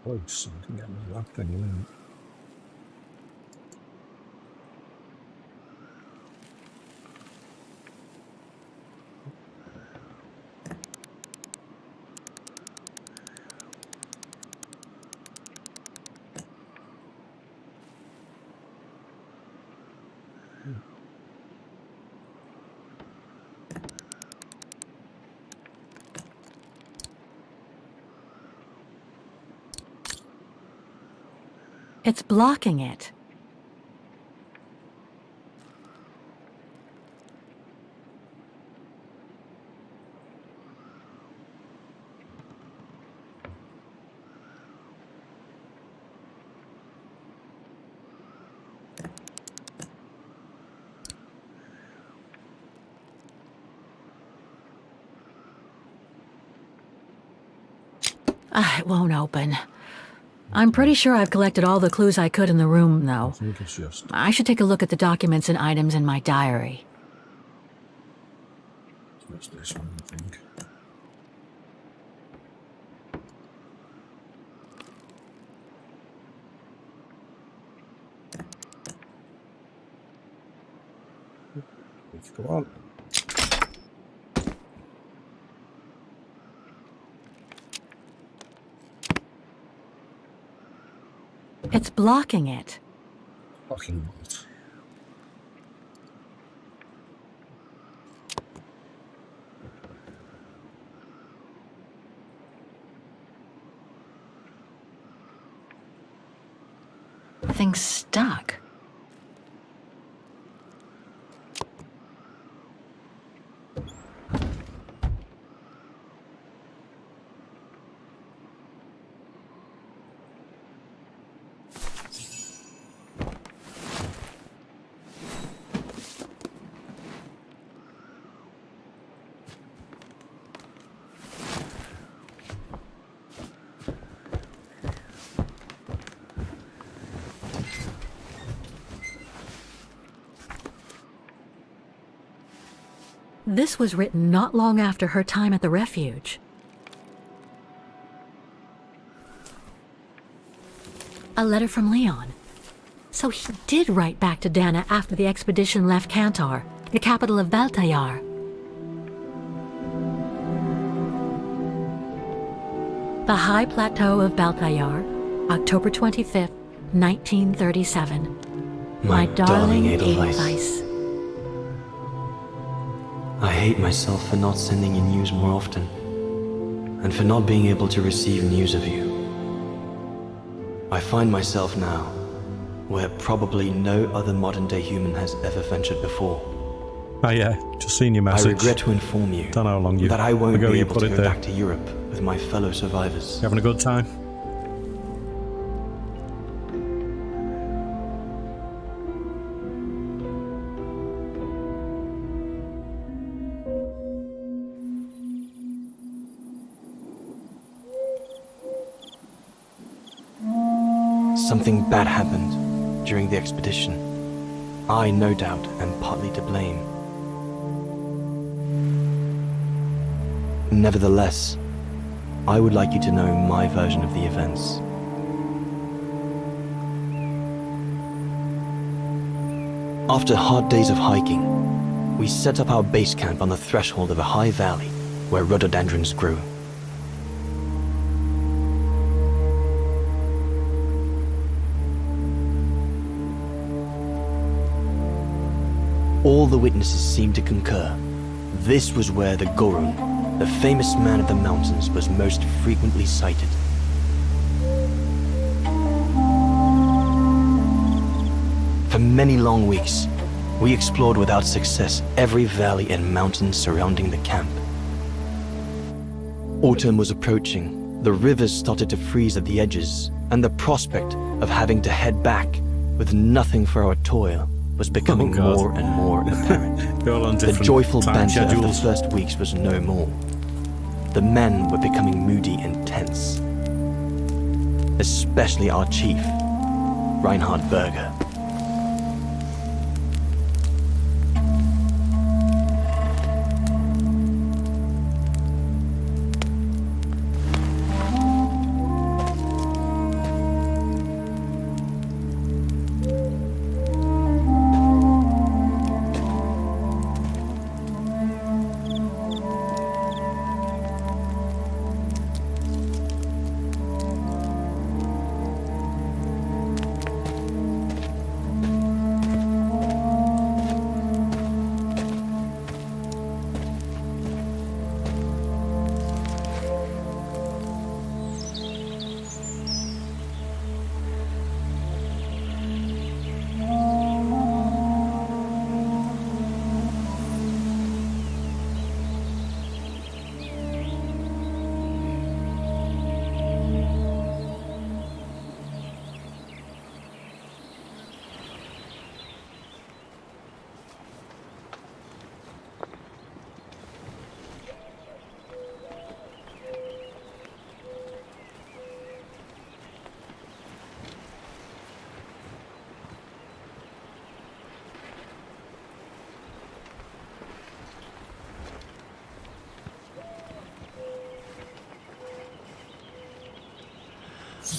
close so I can get into that thing in it. It's blocking it. It won't open. I'm pretty sure I've collected all the clues I could in the room, I though. think it's just... I should take a look at the documents and items in my diary. It's this one, I think. Let's go on. It's blocking it. Fucking what? Thing's stuck. This was written not long after her time at the refuge. A letter from Leon. So he did write back to Dana after the expedition left Kantar, the capital of Baltayar. The High Plateau of Baltayar, October 25th, 1937. My darling Edelweiss. I hate myself for not sending you news more often, and for not being able to receive news of you. I find myself now where probably no other modern-day human has ever ventured before. Oh yeah, just seen your message. I regret to inform you Don't know how long that I won't ago be you able put to it go there. back to Europe with my fellow survivors. You having a good time? Something bad happened during the expedition. I, no doubt, am partly to blame. Nevertheless, I would like you to know my version of the events. After hard days of hiking, we set up our base camp on the threshold of a high valley where rhododendrons grew. All the witnesses seemed to concur. This was where the Gorun, the famous man of the mountains, was most frequently sighted. For many long weeks, we explored without success every valley and mountain surrounding the camp. Autumn was approaching, the rivers started to freeze at the edges, and the prospect of having to head back with nothing for our toil was becoming God. more and more apparent. They're all on The different joyful time banter of the schedules. first weeks was no more. The men were becoming moody and tense. Especially our chief, Reinhard Berger.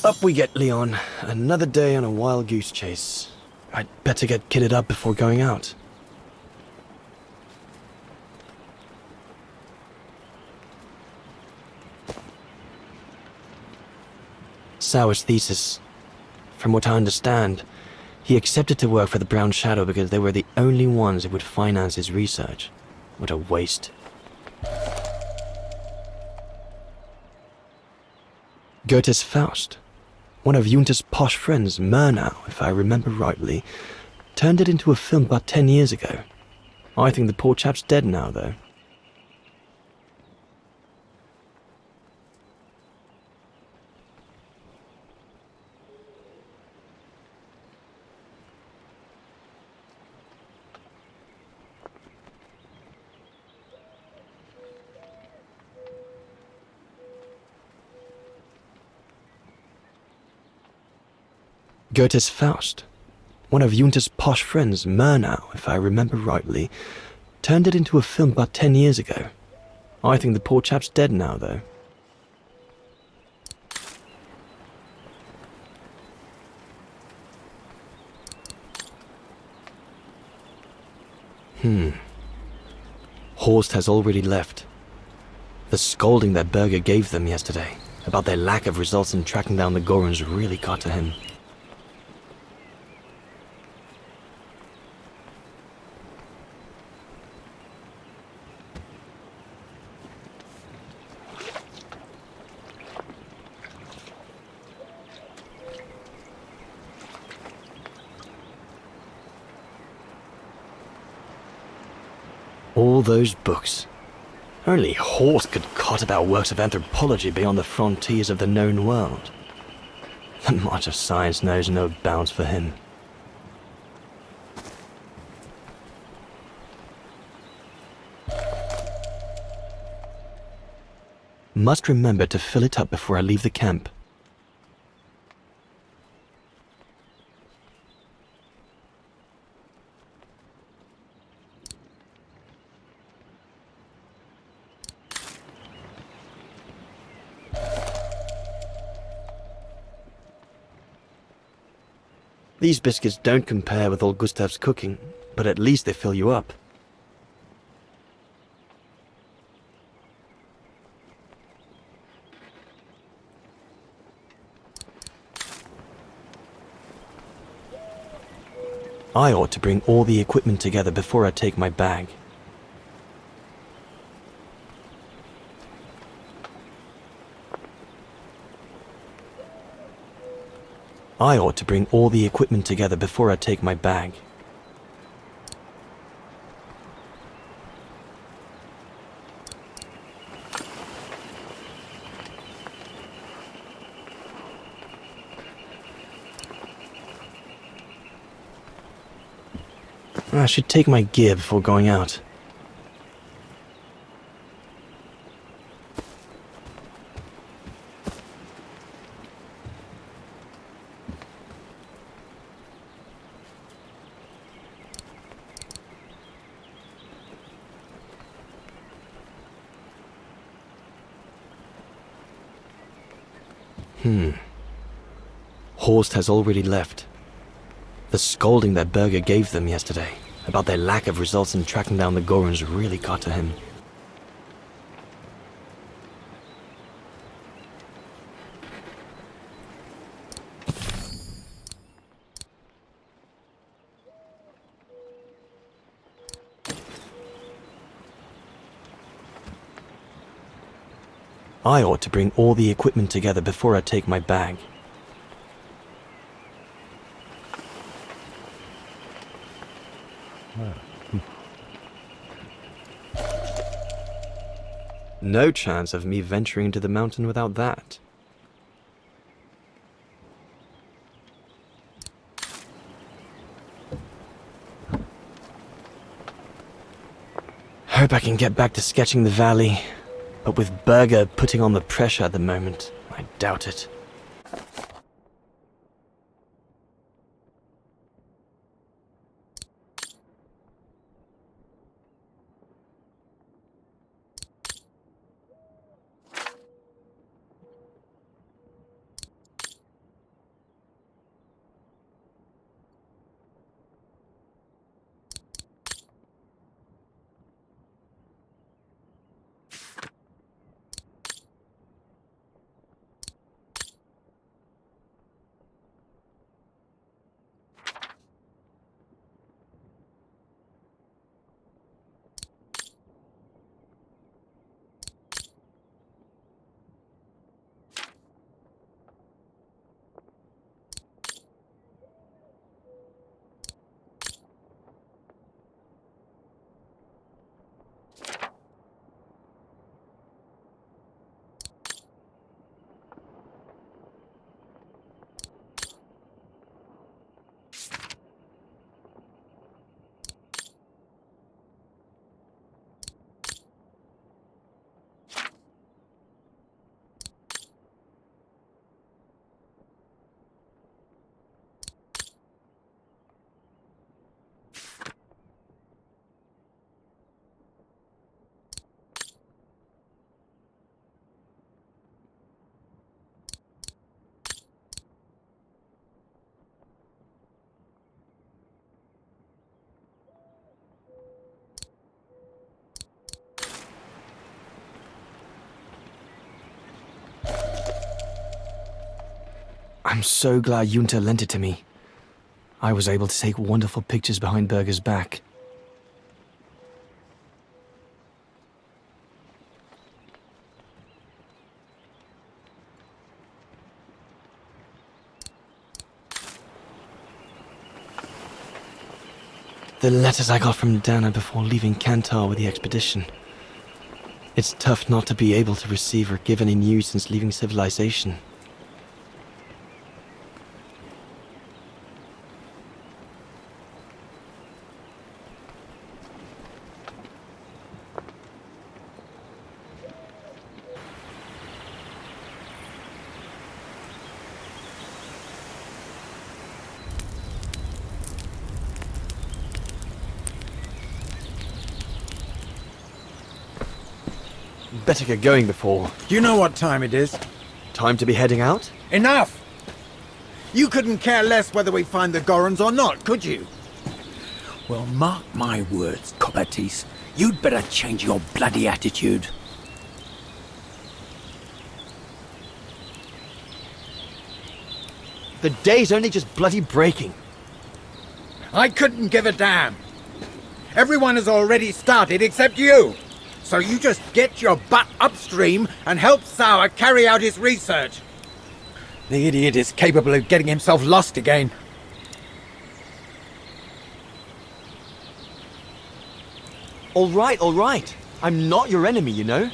Up we get, Leon. Another day on a wild goose chase. I'd better get kitted up before going out. Sauer's thesis. From what I understand, he accepted to work for the Brown Shadow because they were the only ones who would finance his research. What a waste. Goethe's Faust. One of Junter's posh friends, Murnau, if I remember rightly, turned it into a film about 10 years ago. I think the poor chap's dead now, though. Goethe's Faust. One of Junter's posh friends, Murnau, if I remember rightly, turned it into a film about 10 years ago. I think the poor chap's dead now, though. Horst has already left. The scolding that Berger gave them yesterday about their lack of results in tracking down the Gorons really got to him. All those books. Only Horst could cot about works of anthropology beyond the frontiers of the known world. The march of science knows no bounds for him. Must remember to fill it up before I leave the camp. These biscuits don't compare with old Gustav's cooking, but at least they fill you up. I ought to bring all the equipment together before I take my bag. I ought to bring all the equipment together before I take my bag. I should take my gear before going out. Horst has already left. The scolding that Berger gave them yesterday about their lack of results in tracking down the Gorons really got to him. I ought to bring all the equipment together before I take my bag. No chance of me venturing into the mountain without that. Hope I can get back to sketching the valley, but with Berger putting on the pressure at the moment, I doubt it. I'm so glad Junta lent it to me. I was able to take wonderful pictures behind Berger's back. The letters I got from Dana before leaving Kantar with the expedition. It's tough not to be able to receive or give any news since leaving civilization. Better get going before... Do you know what time it is? Time to be heading out? Enough! You couldn't care less whether we find the Gorons or not, could you? Well, mark my words, Copperteeth. You'd better change your bloody attitude. The day's only just bloody breaking. I couldn't give a damn. Everyone has already started except you. So you just get your butt upstream and help Sauer carry out his research. The idiot is capable of getting himself lost again. All right. I'm not your enemy, you know?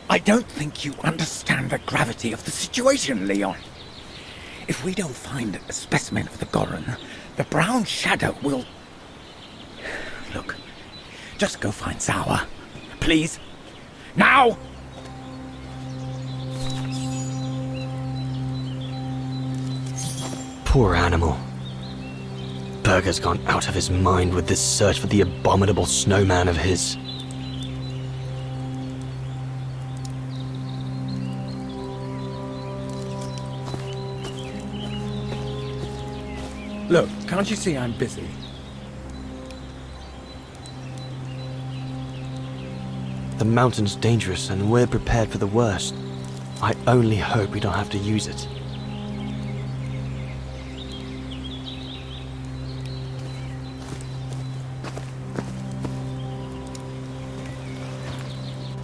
I don't think you understand the gravity of the situation, Leon. If we don't find a specimen of the Goron, the Brown Shadow will... Look, just go find Sauer. Please. Now! Poor animal. Berger's gone out of his mind with this search for the abominable snowman of his. Look, can't you see I'm busy? The mountain's dangerous and we're prepared for the worst. I only hope we don't have to use it.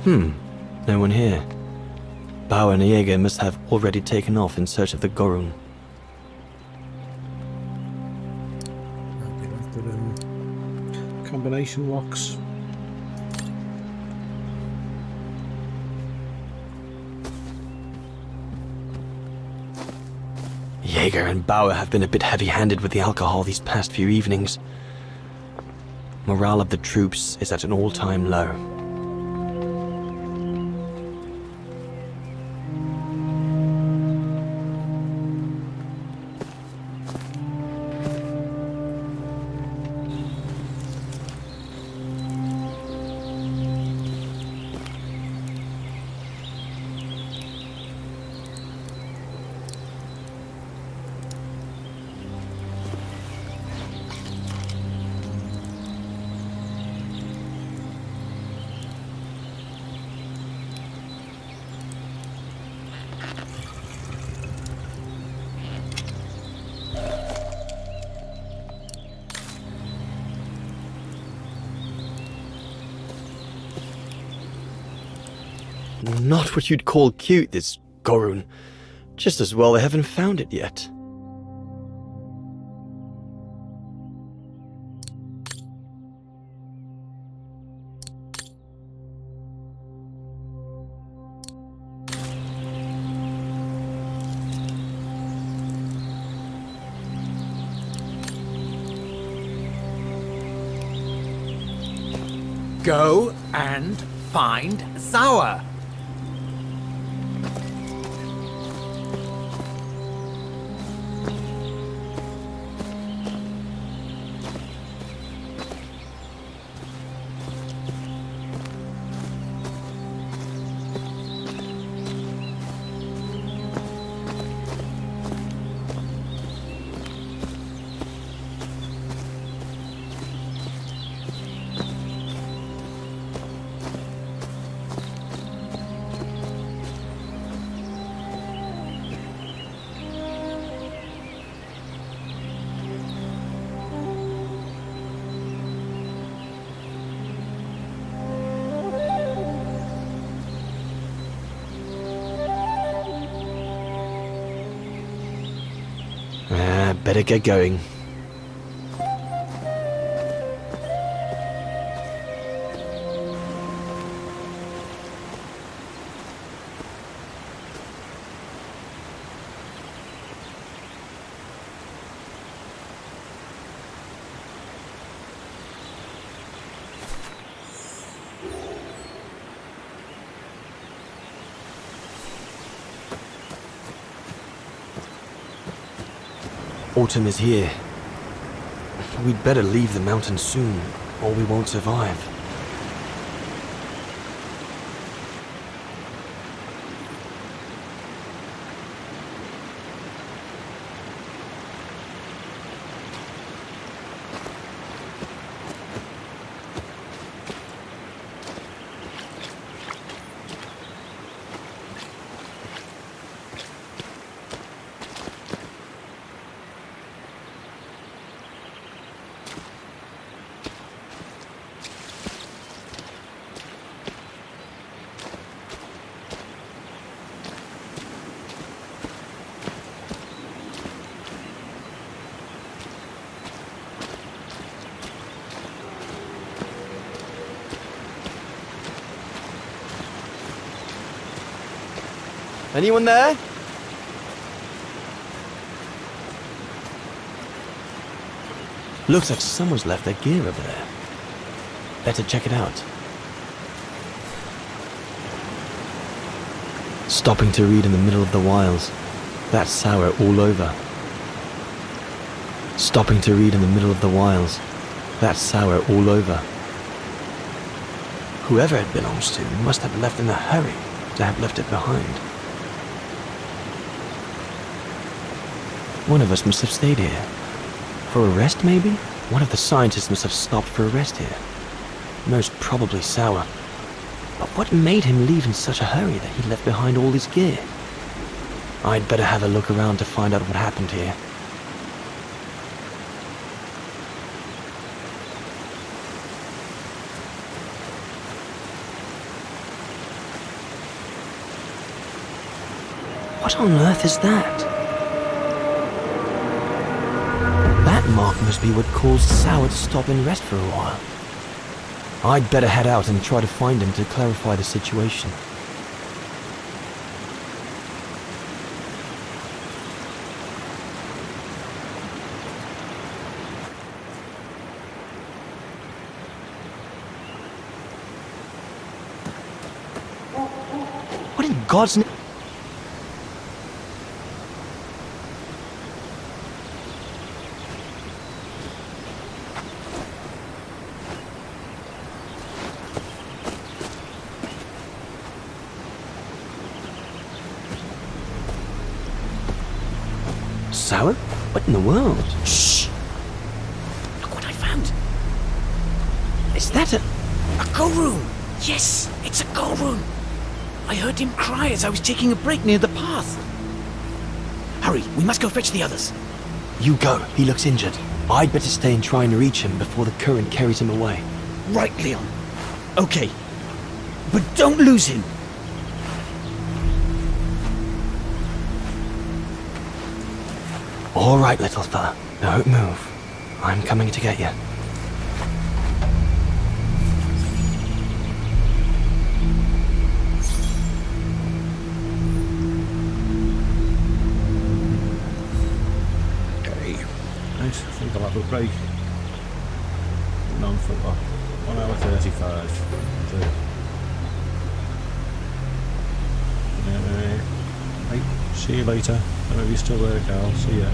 No one here. Bauer and Jaeger must have already taken off in search of the Gorun. Combination locks. Jaeger and Bauer have been a bit heavy-handed with the alcohol these past few evenings. Morale of the troops is at an all-time low. Not what you'd call cute, this Gorun. Just as well they haven't found it yet. Go and find Sauer. better get going. Autumn is here. We'd better leave the mountain soon, or we won't survive. Anyone there? Looks like someone's left their gear over there. Better check it out. Stopping to read in the middle of the wilds. That's sour all over. Stopping to read in the middle of the wilds. That's sour all over. Whoever it belongs to must have left in a hurry to have left it behind. One of us must have stayed here. For a rest, maybe? One of the scientists must have stopped for a rest here. Most probably Sour. But what made him leave in such a hurry that he left behind all his gear? I'd better have a look around to find out what happened here. What on earth is that? That mark must be what caused Sour to stop and rest for a while. I'd better head out and try to find him to clarify the situation. What in God's name? Sour? What in the world? Shh! Look what I found. Is that a... A go-room! Yes, it's a go-room! I heard him cry as I was taking a break near the path. Hurry, we must go fetch the others. You go, he looks injured. I'd better stay and try and reach him before the current carries him away. Right, Leon. Okay. But don't lose him. All right, little fella. Don't move. I'm coming to get you. Okay. Nice. I think I'll have a break. None for 1 hour 35. So, right. See you later. I know you're still there, Carl. See ya.